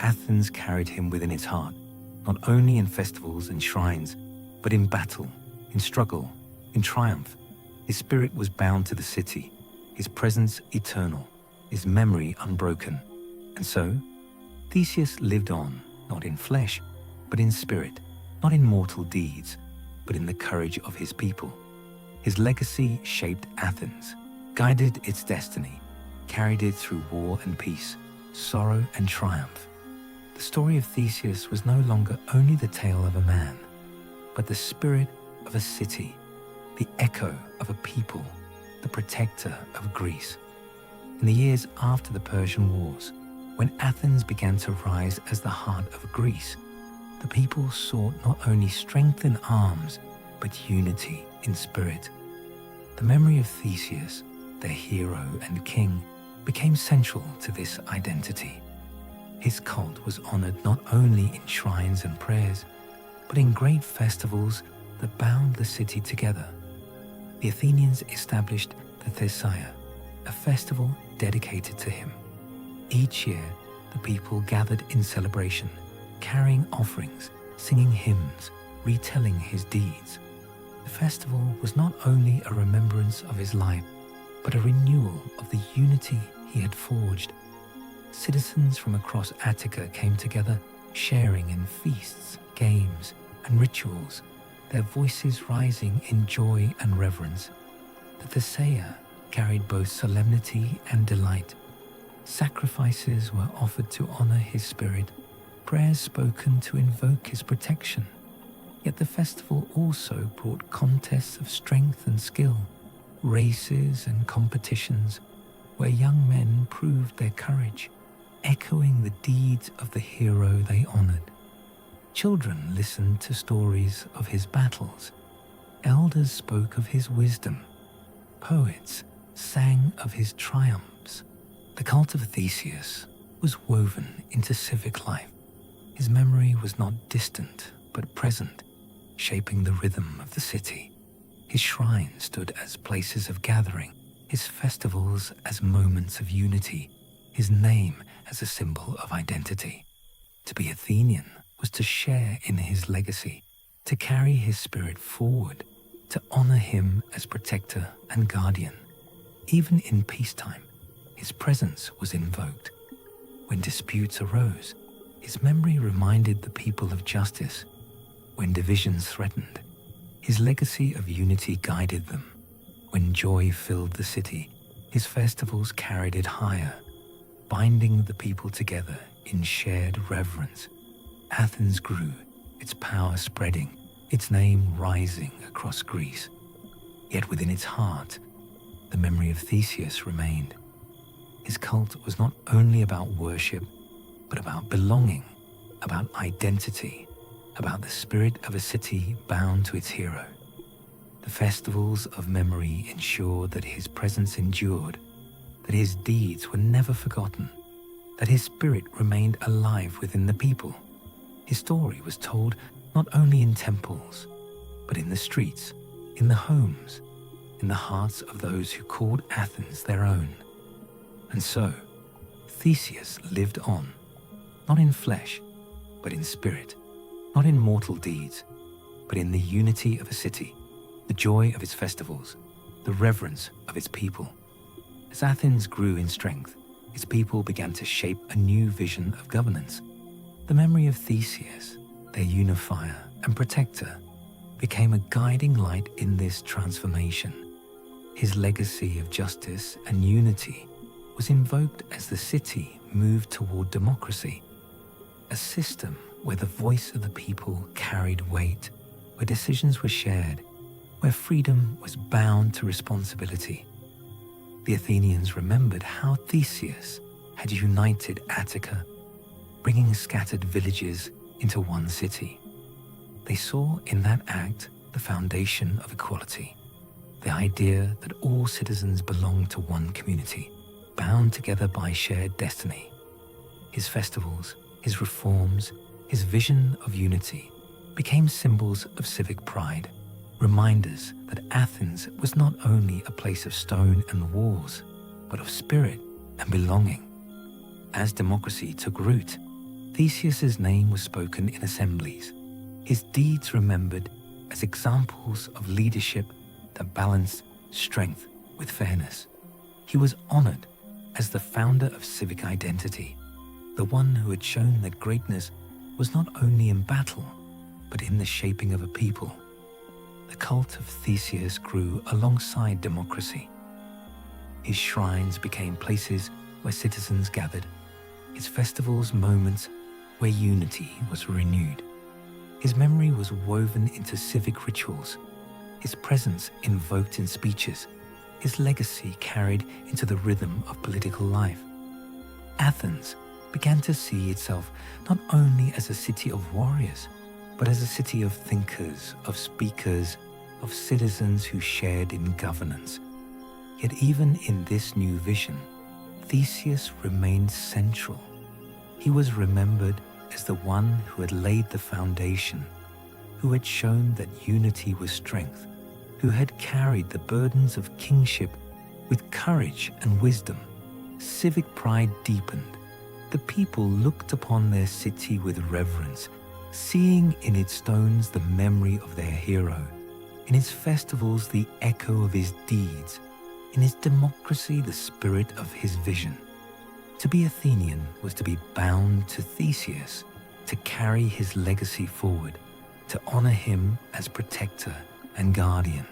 Speaker 1: Athens carried him within its heart, not only in festivals and shrines, but in battle, in struggle, in triumph. His spirit was bound to the city, his presence eternal, his memory unbroken. And so, Theseus lived on, not in flesh, but in spirit, not in mortal deeds, but in the courage of his people. His legacy shaped Athens, guided its destiny, carried it through war and peace, sorrow and triumph. The story of Theseus was no longer only the tale of a man, but the spirit of a city, the echo of a people, the protector of Greece. In the years after the Persian Wars, when Athens began to rise as the heart of Greece, the people sought not only strength in arms, but unity in spirit. The memory of Theseus, their hero and king, became central to this identity. His cult was honored not only in shrines and prayers, but in great festivals that bound the city together. The Athenians established the Theseus, a festival dedicated to him. Each year, the people gathered in celebration, carrying offerings, singing hymns, retelling his deeds. The festival was not only a remembrance of his life, but a renewal of the unity he had forged. Citizens from across Attica came together, sharing in feasts, games, and rituals, their voices rising in joy and reverence. The Theseus carried both solemnity and delight. Sacrifices were offered to honor his spirit, prayers spoken to invoke his protection. Yet the festival also brought contests of strength and skill, races and competitions, where young men proved their courage, echoing the deeds of the hero they honored. Children listened to stories of his battles. Elders spoke of his wisdom. Poets sang of his triumphs. The cult of Theseus was woven into civic life. His memory was not distant, but present, shaping the rhythm of the city. His shrines stood as places of gathering, his festivals as moments of unity, his name as a symbol of identity. To be Athenian was to share in his legacy, to carry his spirit forward, to honor him as protector and guardian. Even in peacetime, his presence was invoked. When disputes arose, his memory reminded the people of justice. When divisions threatened, his legacy of unity guided them. When joy filled the city, his festivals carried it higher, binding the people together in shared reverence. Athens grew, its power spreading, its name rising across Greece. Yet within its heart, the memory of Theseus remained. His cult was not only about worship, but about belonging, about identity, about the spirit of a city bound to its hero. The festivals of memory ensured that his presence endured, that his deeds were never forgotten, that his spirit remained alive within the people. His story was told not only in temples, but in the streets, in the homes, in the hearts of those who called Athens their own. And so, Theseus lived on, not in flesh, but in spirit, not in mortal deeds, but in the unity of a city, the joy of its festivals, the reverence of its people. As Athens grew in strength, its people began to shape a new vision of governance. The memory of Theseus, their unifier and protector, became a guiding light in this transformation. His legacy of justice and unity was invoked as the city moved toward democracy, a system where the voice of the people carried weight, where decisions were shared, where freedom was bound to responsibility. The Athenians remembered how Theseus had united Attica, bringing scattered villages into one city. They saw in that act the foundation of equality, the idea that all citizens belonged to one community, bound together by shared destiny. His festivals, his reforms, his vision of unity became symbols of civic pride, reminders that Athens was not only a place of stone and walls, but of spirit and belonging. As democracy took root, Theseus's name was spoken in assemblies, his deeds remembered as examples of leadership that balanced strength with fairness. He was honored as the founder of civic identity, the one who had shown that greatness was not only in battle, but in the shaping of a people. The cult of Theseus grew alongside democracy. His shrines became places where citizens gathered, his festivals moments where unity was renewed. His memory was woven into civic rituals, his presence invoked in speeches, his legacy carried into the rhythm of political life. Athens began to see itself not only as a city of warriors, but as a city of thinkers, of speakers, of citizens who shared in governance. Yet even in this new vision, Theseus remained central. He was remembered as the one who had laid the foundation, who had shown that unity was strength, who had carried the burdens of kingship with courage and wisdom. Civic pride deepened. The people looked upon their city with reverence, seeing in its stones the memory of their hero, in its festivals the echo of his deeds, in his democracy the spirit of his vision. To be Athenian was to be bound to Theseus, to carry his legacy forward, to honor him as protector and guardian.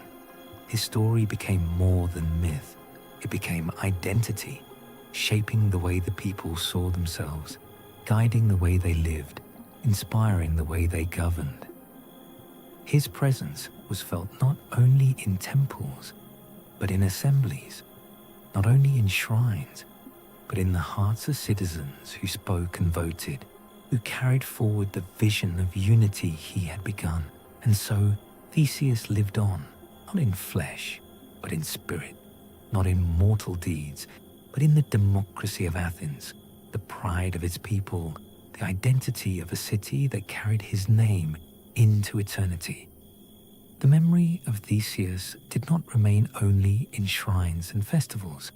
Speaker 1: His story became more than myth. It became identity, shaping the way the people saw themselves, guiding the way they lived, inspiring the way they governed. His presence was felt not only in temples, but in assemblies, not only in shrines, but in the hearts of citizens who spoke and voted, who carried forward the vision of unity he had begun. And so Theseus lived on, not in flesh, but in spirit, not in mortal deeds, but in the democracy of Athens, the pride of its people, the identity of a city that carried his name into eternity. The memory of Theseus did not remain only in shrines and festivals.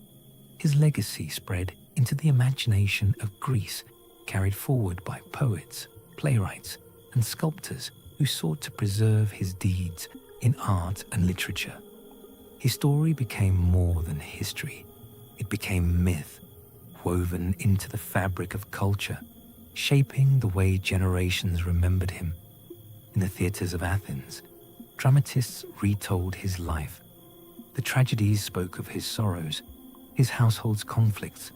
Speaker 1: His legacy spread into the imagination of Greece, carried forward by poets, playwrights, and sculptors who sought to preserve his deeds in art and literature. His story became more than history. It became myth, woven into the fabric of culture, shaping the way generations remembered him. In the theatres of Athens, dramatists retold his life. The tragedies spoke of his sorrows, his household's conflicts,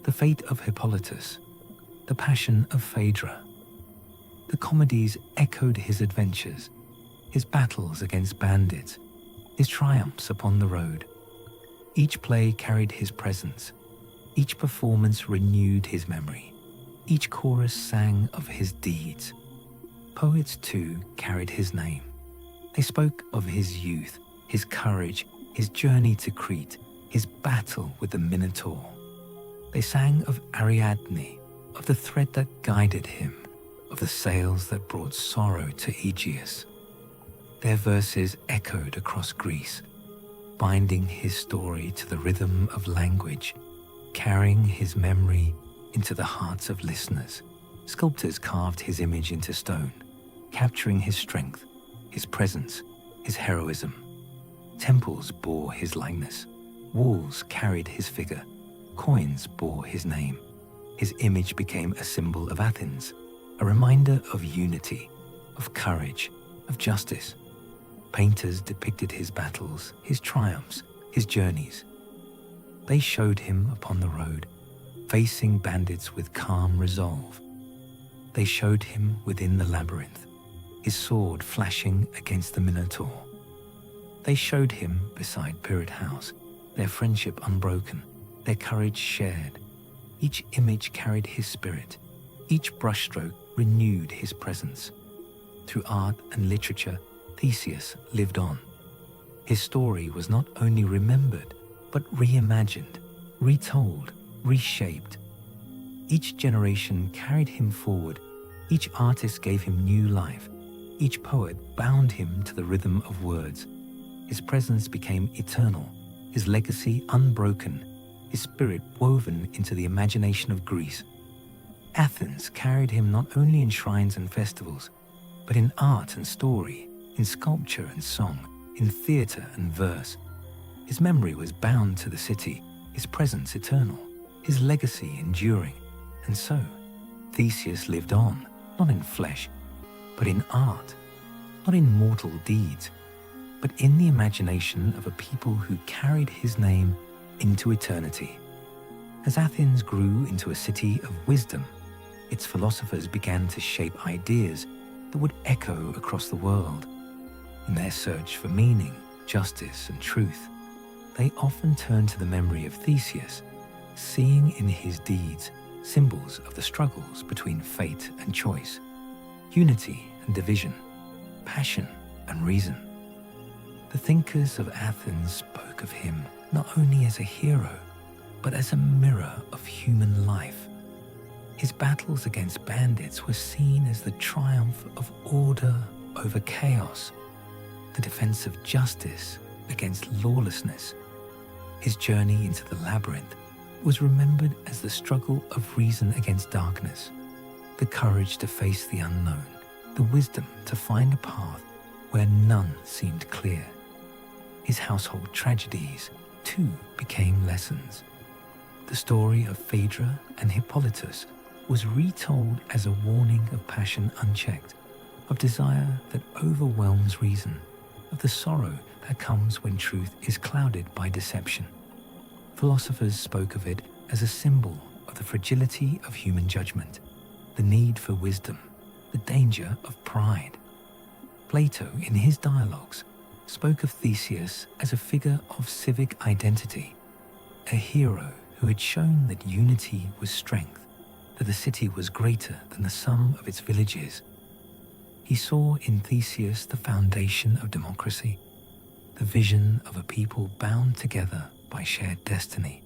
Speaker 1: the fate of Hippolytus, the passion of Phaedra. The comedies echoed his adventures, his battles against bandits, his triumphs upon the road. Each play carried his presence. Each performance renewed his memory. Each chorus sang of his deeds. Poets, too, carried his name. They spoke of his youth, his courage, his journey to Crete, his battle with the Minotaur. They sang of Ariadne, of the thread that guided him, of the sails that brought sorrow to Aegeus. Their verses echoed across Greece, binding his story to the rhythm of language, carrying his memory into the hearts of listeners. Sculptors carved his image into stone, capturing his strength, his presence, his heroism. Temples bore his likeness. Walls carried his figure. Coins bore his name. His image became a symbol of Athens, a reminder of unity, of courage, of justice. Painters depicted his battles, his triumphs, his journeys. They showed him upon the road, facing bandits with calm resolve. They showed him within the labyrinth, his sword flashing against the Minotaur. They showed him beside Pirate House, their friendship unbroken, their courage shared. Each image carried his spirit. Each brushstroke renewed his presence. Through art and literature, Theseus lived on. His story was not only remembered, but reimagined, retold, reshaped. Each generation carried him forward. Each artist gave him new life. Each poet bound him to the rhythm of words. His presence became eternal, his legacy unbroken, his spirit woven into the imagination of Greece. Athens carried him not only in shrines and festivals, but in art and story, in sculpture and song, in theatre and verse. His memory was bound to the city, his presence eternal, his legacy enduring. And so, Theseus lived on, not in flesh, but in art, not in mortal deeds, but in the imagination of a people who carried his name into eternity. As Athens grew into a city of wisdom, its philosophers began to shape ideas that would echo across the world. In their search for meaning, justice, and truth, they often turned to the memory of Theseus, seeing in his deeds symbols of the struggles between fate and choice, unity and division, passion and reason. The thinkers of Athens spoke of him not only as a hero, but as a mirror of human life. His battles against bandits were seen as the triumph of order over chaos, the defense of justice against lawlessness. His journey into the labyrinth was remembered as the struggle of reason against darkness, the courage to face the unknown, the wisdom to find a path where none seemed clear. His household tragedies, too, became lessons. The story of Phaedra and Hippolytus was retold as a warning of passion unchecked, of desire that overwhelms reason, of the sorrow that comes when truth is clouded by deception. Philosophers spoke of it as a symbol of the fragility of human judgment, the need for wisdom, the danger of pride. Plato, in his dialogues, spoke of Theseus as a figure of civic identity, a hero who had shown that unity was strength, that the city was greater than the sum of its villages. He saw in Theseus the foundation of democracy, the vision of a people bound together by shared destiny.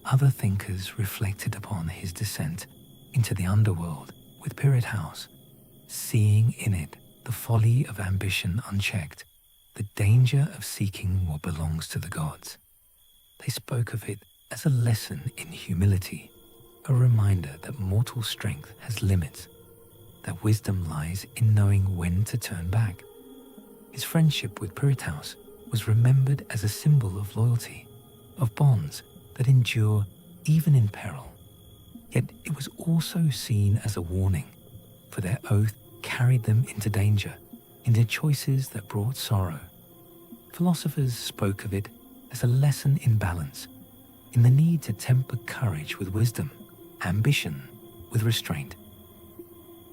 Speaker 1: Other thinkers reflected upon his descent into the underworld with Pirate House, seeing in it the folly of ambition unchecked, the danger of seeking what belongs to the gods. They spoke of it as a lesson in humility, a reminder that mortal strength has limits, that wisdom lies in knowing when to turn back. His friendship with Pirate House was remembered as a symbol of loyalty, of bonds that endure even in peril. Yet it was also seen as a warning, for their oath carried them into danger, into choices that brought sorrow. Philosophers spoke of it as a lesson in balance, in the need to temper courage with wisdom, ambition with restraint.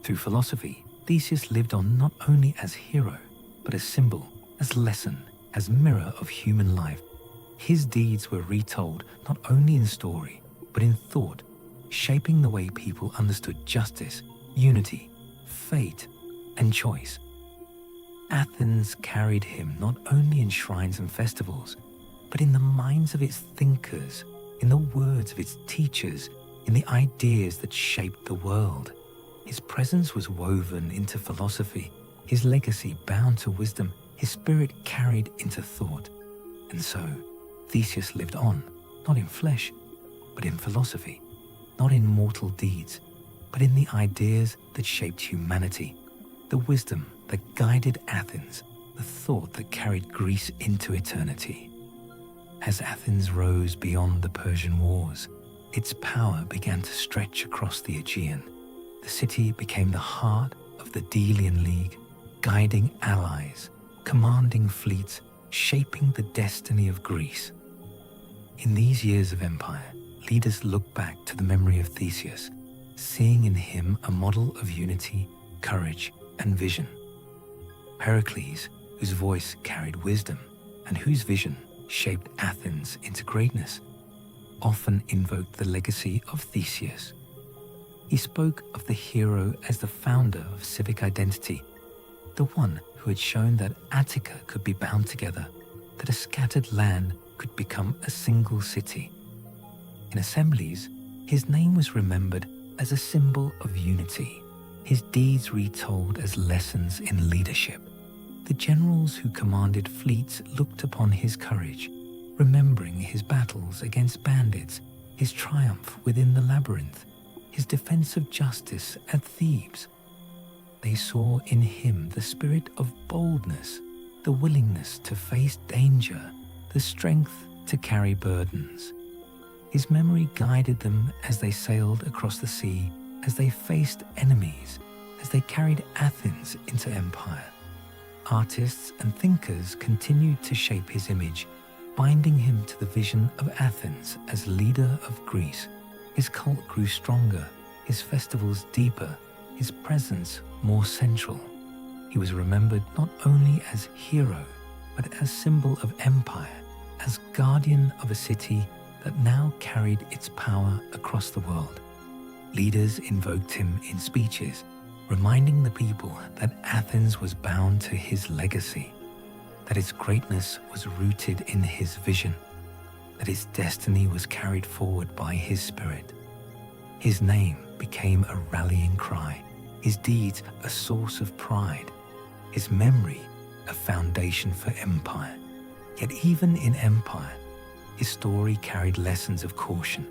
Speaker 1: Through philosophy, Theseus lived on not only as hero, but as symbol, as lesson, as mirror of human life. His deeds were retold not only in story, but in thought, shaping the way people understood justice, unity, fate, and choice. Athens carried him not only in shrines and festivals, but in the minds of its thinkers, in the words of its teachers, in the ideas that shaped the world. His presence was woven into philosophy, his legacy bound to wisdom, his spirit carried into thought. And so, Theseus lived on, not in flesh, but in philosophy, not in mortal deeds, but in the ideas that shaped humanity, the wisdom that guided Athens, the thought that carried Greece into eternity. As Athens rose beyond the Persian wars, its power began to stretch across the Aegean. The city became the heart of the Delian League, guiding allies, commanding fleets, shaping the destiny of Greece. In these years of empire, leaders look back to the memory of Theseus, seeing in him a model of unity, courage, and vision. Pericles, whose voice carried wisdom and whose vision shaped Athens into greatness, often invoked the legacy of Theseus. He spoke of the hero as the founder of civic identity, the one who had shown that Attica could be bound together, that a scattered land could become a single city. In assemblies, his name was remembered as a symbol of unity, his deeds retold as lessons in leadership. The generals who commanded fleets looked upon his courage, remembering his battles against bandits, his triumph within the labyrinth, his defense of justice at Thebes. They saw in him the spirit of boldness, the willingness to face danger, the strength to carry burdens. His memory guided them as they sailed across the sea, as they faced enemies, as they carried Athens into empire. Artists and thinkers continued to shape his image, binding him to the vision of Athens as leader of Greece. His cult grew stronger, his festivals deeper, his presence more central. He was remembered not only as hero, but as symbol of empire, as guardian of a city that now carried its power across the world. Leaders invoked him in speeches, reminding the people that Athens was bound to his legacy, that its greatness was rooted in his vision, that its destiny was carried forward by his spirit. His name became a rallying cry, his deeds a source of pride, his memory a foundation for empire. Yet even in empire, his story carried lessons of caution.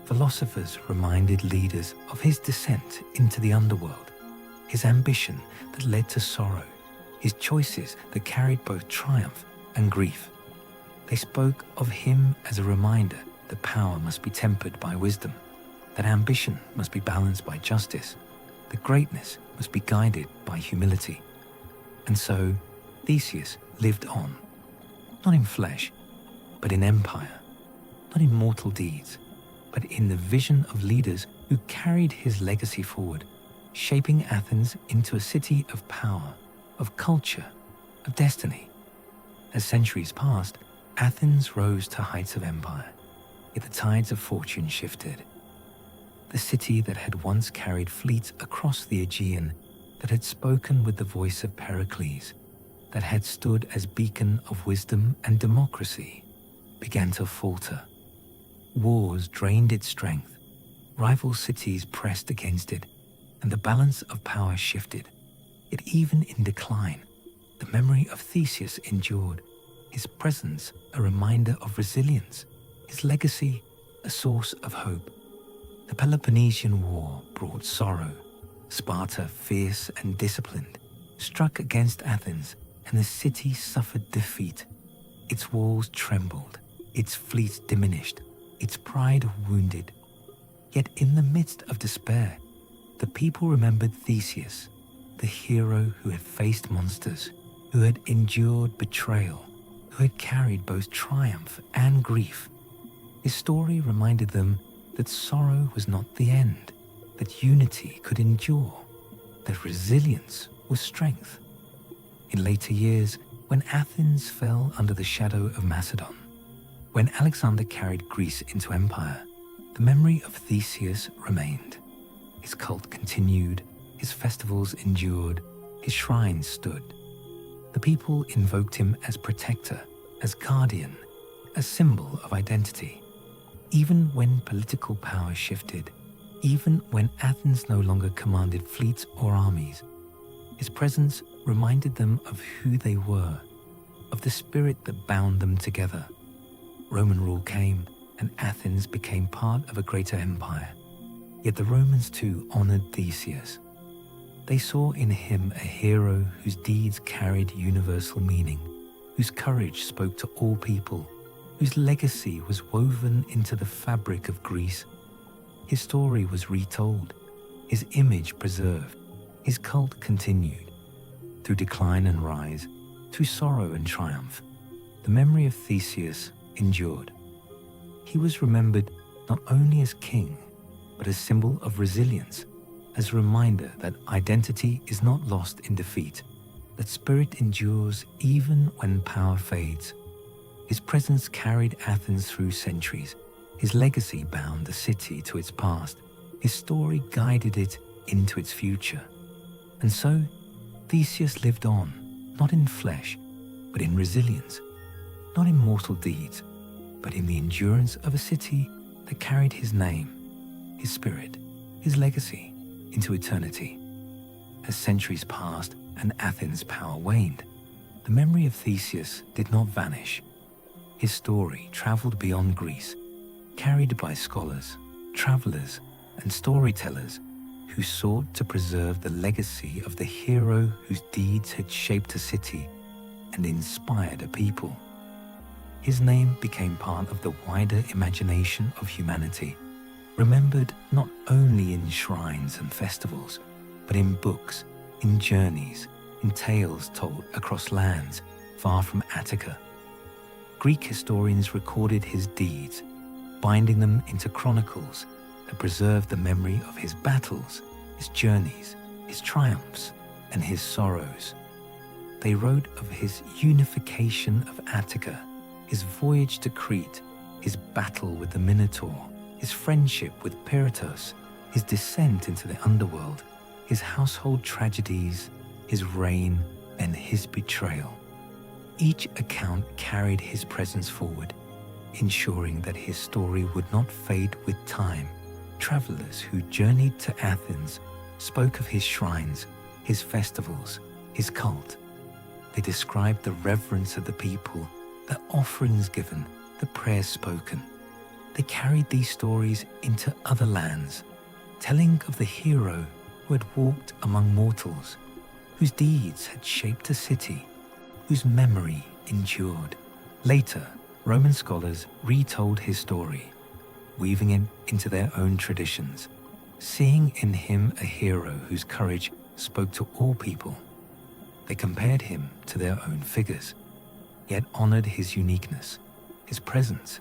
Speaker 1: Philosophers reminded leaders of his descent into the underworld, his ambition that led to sorrow, his choices that carried both triumph and grief. They spoke of him as a reminder that power must be tempered by wisdom, that ambition must be balanced by justice, that greatness must be guided by humility. And so, Theseus lived on, not in flesh, but in empire, not in mortal deeds, but in the vision of leaders who carried his legacy forward, shaping Athens into a city of power, of culture, of destiny. As centuries passed, Athens rose to heights of empire, yet the tides of fortune shifted. The city that had once carried fleets across the Aegean, that had spoken with the voice of Pericles, that had stood as beacon of wisdom and democracy, began to falter. Wars drained its strength, rival cities pressed against it, and the balance of power shifted. Yet even in decline, the memory of Theseus endured, his presence a reminder of resilience, his legacy a source of hope. The Peloponnesian War brought sorrow. Sparta, fierce and disciplined, struck against Athens, and the city suffered defeat. Its walls trembled, its fleets diminished, its pride wounded. Yet in the midst of despair, the people remembered Theseus, the hero who had faced monsters, who had endured betrayal, who had carried both triumph and grief. His story reminded them that sorrow was not the end, that unity could endure, that resilience was strength. In later years, when Athens fell under the shadow of Macedon, when Alexander carried Greece into empire, the memory of Theseus remained. His cult continued, his festivals endured, his shrines stood. The people invoked him as protector, as guardian, as symbol of identity. Even when political power shifted, even when Athens no longer commanded fleets or armies, his presence reminded them of who they were, of the spirit that bound them together. Roman rule came, and Athens became part of a greater empire, Yet the Romans too honored Theseus. They saw in him a hero whose deeds carried universal meaning, whose courage spoke to all people, whose legacy was woven into the fabric of Greece. His story was retold, his image preserved, his cult continued. Through decline and rise, through sorrow and triumph, the memory of Theseus endured. He was remembered not only as king, but as symbol of resilience, as a reminder that identity is not lost in defeat, that spirit endures even when power fades. His presence carried Athens through centuries. His legacy bound the city to its past. His story guided it into its future. And so, Theseus lived on, not in flesh, but in resilience, not in mortal deeds, but in the endurance of a city that carried his name, his spirit, his legacy into eternity. As centuries passed and Athens' power waned, the memory of Theseus did not vanish. His story traveled beyond Greece, carried by scholars, travelers, and storytellers who sought to preserve the legacy of the hero whose deeds had shaped a city and inspired a people. His name became part of the wider imagination of humanity, remembered not only in shrines and festivals, but in books, in journeys, in tales told across lands far from Attica. Greek historians recorded his deeds, binding them into chronicles that preserved the memory of his battles, his journeys, his triumphs, and his sorrows. They wrote of his unification of Attica, his voyage to Crete, his battle with the Minotaur, his friendship with Pirithous, his descent into the underworld, his household tragedies, his reign, and his betrayal. Each account carried his presence forward, ensuring that his story would not fade with time. Travelers who journeyed to Athens spoke of his shrines, his festivals, his cult. They described the reverence of the people, the offerings given, the prayers spoken. They carried these stories into other lands, telling of the hero who had walked among mortals, whose deeds had shaped a city, whose memory endured. Later, Roman scholars retold his story, weaving it into their own traditions, seeing in him a hero whose courage spoke to all people. They compared him to their own figures, yet honored his uniqueness, his presence,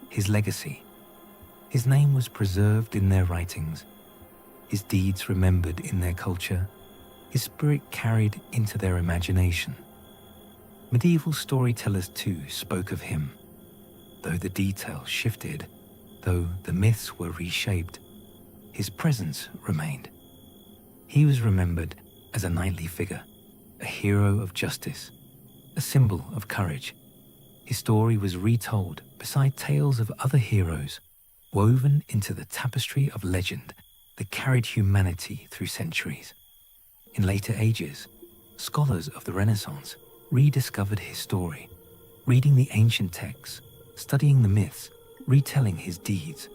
Speaker 1: his legacy. His name was preserved in their writings, his deeds remembered in their culture, his spirit carried into their imagination. Medieval storytellers too spoke of him. Though the details shifted, though the myths were reshaped, his presence remained. He was remembered as a knightly figure, a hero of justice, a symbol of courage. His story was retold beside tales of other heroes, woven into the tapestry of legend that carried humanity through centuries. In later ages, scholars of the Renaissance rediscovered his story, reading the ancient texts, studying the myths, retelling his deeds.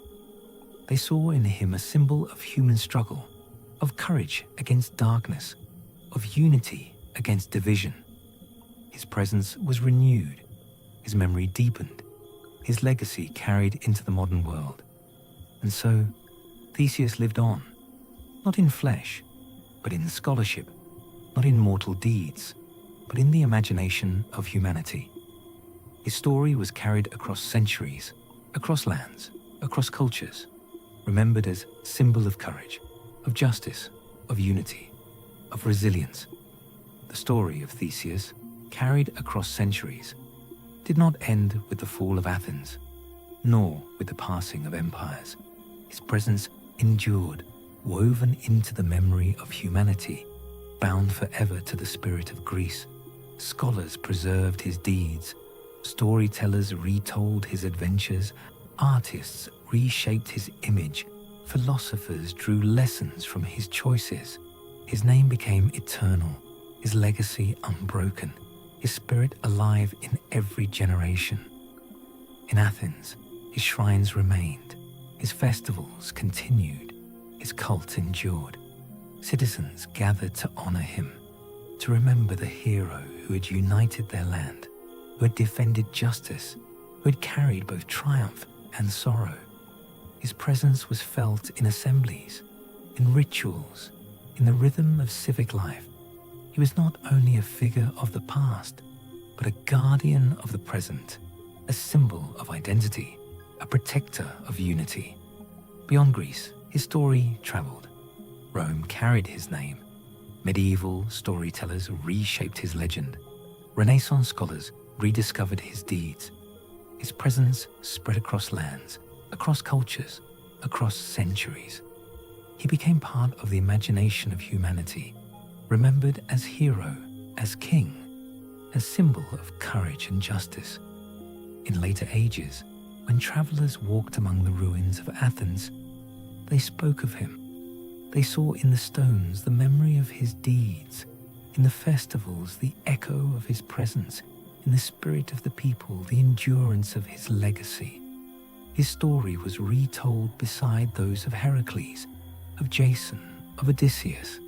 Speaker 1: They saw in him a symbol of human struggle, of courage against darkness, of unity against division. His presence was renewed, his memory deepened, his legacy carried into the modern world. And so, Theseus lived on, not in flesh, but in scholarship, not in mortal deeds, but in the imagination of humanity. His story was carried across centuries, across lands, across cultures, remembered as symbol of courage, of justice, of unity, of resilience. The story of Theseus, carried across centuries, did not end with the fall of Athens, nor with the passing of empires. His presence endured, woven into the memory of humanity, bound forever to the spirit of Greece. Scholars preserved his deeds, storytellers retold his adventures, artists reshaped his image, philosophers drew lessons from his choices. His name became eternal, his legacy unbroken, his spirit alive in every generation. In Athens, his shrines remained, his festivals continued, his cult endured. Citizens gathered to honor him, to remember the hero who had united their land, who had defended justice, who had carried both triumph and sorrow. His presence was felt in assemblies, in rituals, in the rhythm of civic life. He was not only a figure of the past, but a guardian of the present, a symbol of identity, a protector of unity. Beyond Greece, his story traveled. Rome carried his name. Medieval storytellers reshaped his legend. Renaissance scholars rediscovered his deeds. His presence spread across lands, across cultures, across centuries. He became part of the imagination of humanity, remembered as hero, as king, as symbol of courage and justice. In later ages, when travelers walked among the ruins of Athens, they spoke of him. They saw in the stones the memory of his deeds, in the festivals the echo of his presence, in the spirit of the people the endurance of his legacy. His story was retold beside those of Heracles, of Jason, of Odysseus.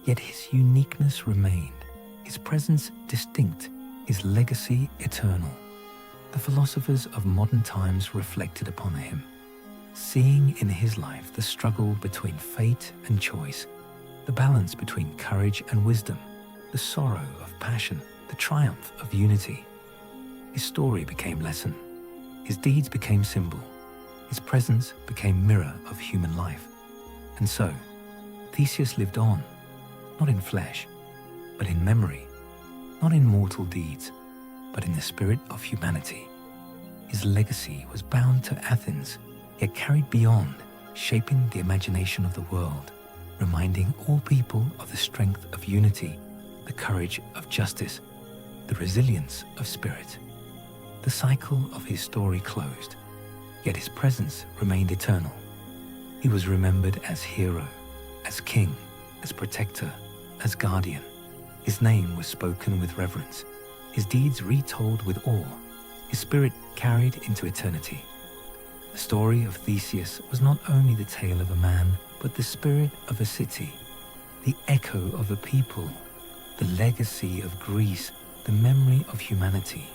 Speaker 1: Yet his uniqueness remained, his presence distinct, his legacy eternal. The philosophers of modern times reflected upon him, seeing in his life the struggle between fate and choice, the balance between courage and wisdom, the sorrow of passion, the triumph of unity. His story became lesson. His deeds became symbol. His presence became mirror of human life. And so, Theseus lived on, not in flesh, but in memory, not in mortal deeds, but in the spirit of humanity. His legacy was bound to Athens, yet carried beyond, shaping the imagination of the world, reminding all people of the strength of unity, the courage of justice, the resilience of spirit. The cycle of his story closed, yet his presence remained eternal. He was remembered as hero, as king, as protector, as guardian. His name was spoken with reverence, his deeds retold with awe, his spirit carried into eternity. The story of Theseus was not only the tale of a man, but the spirit of a city, the echo of a people, the legacy of Greece, the memory of humanity.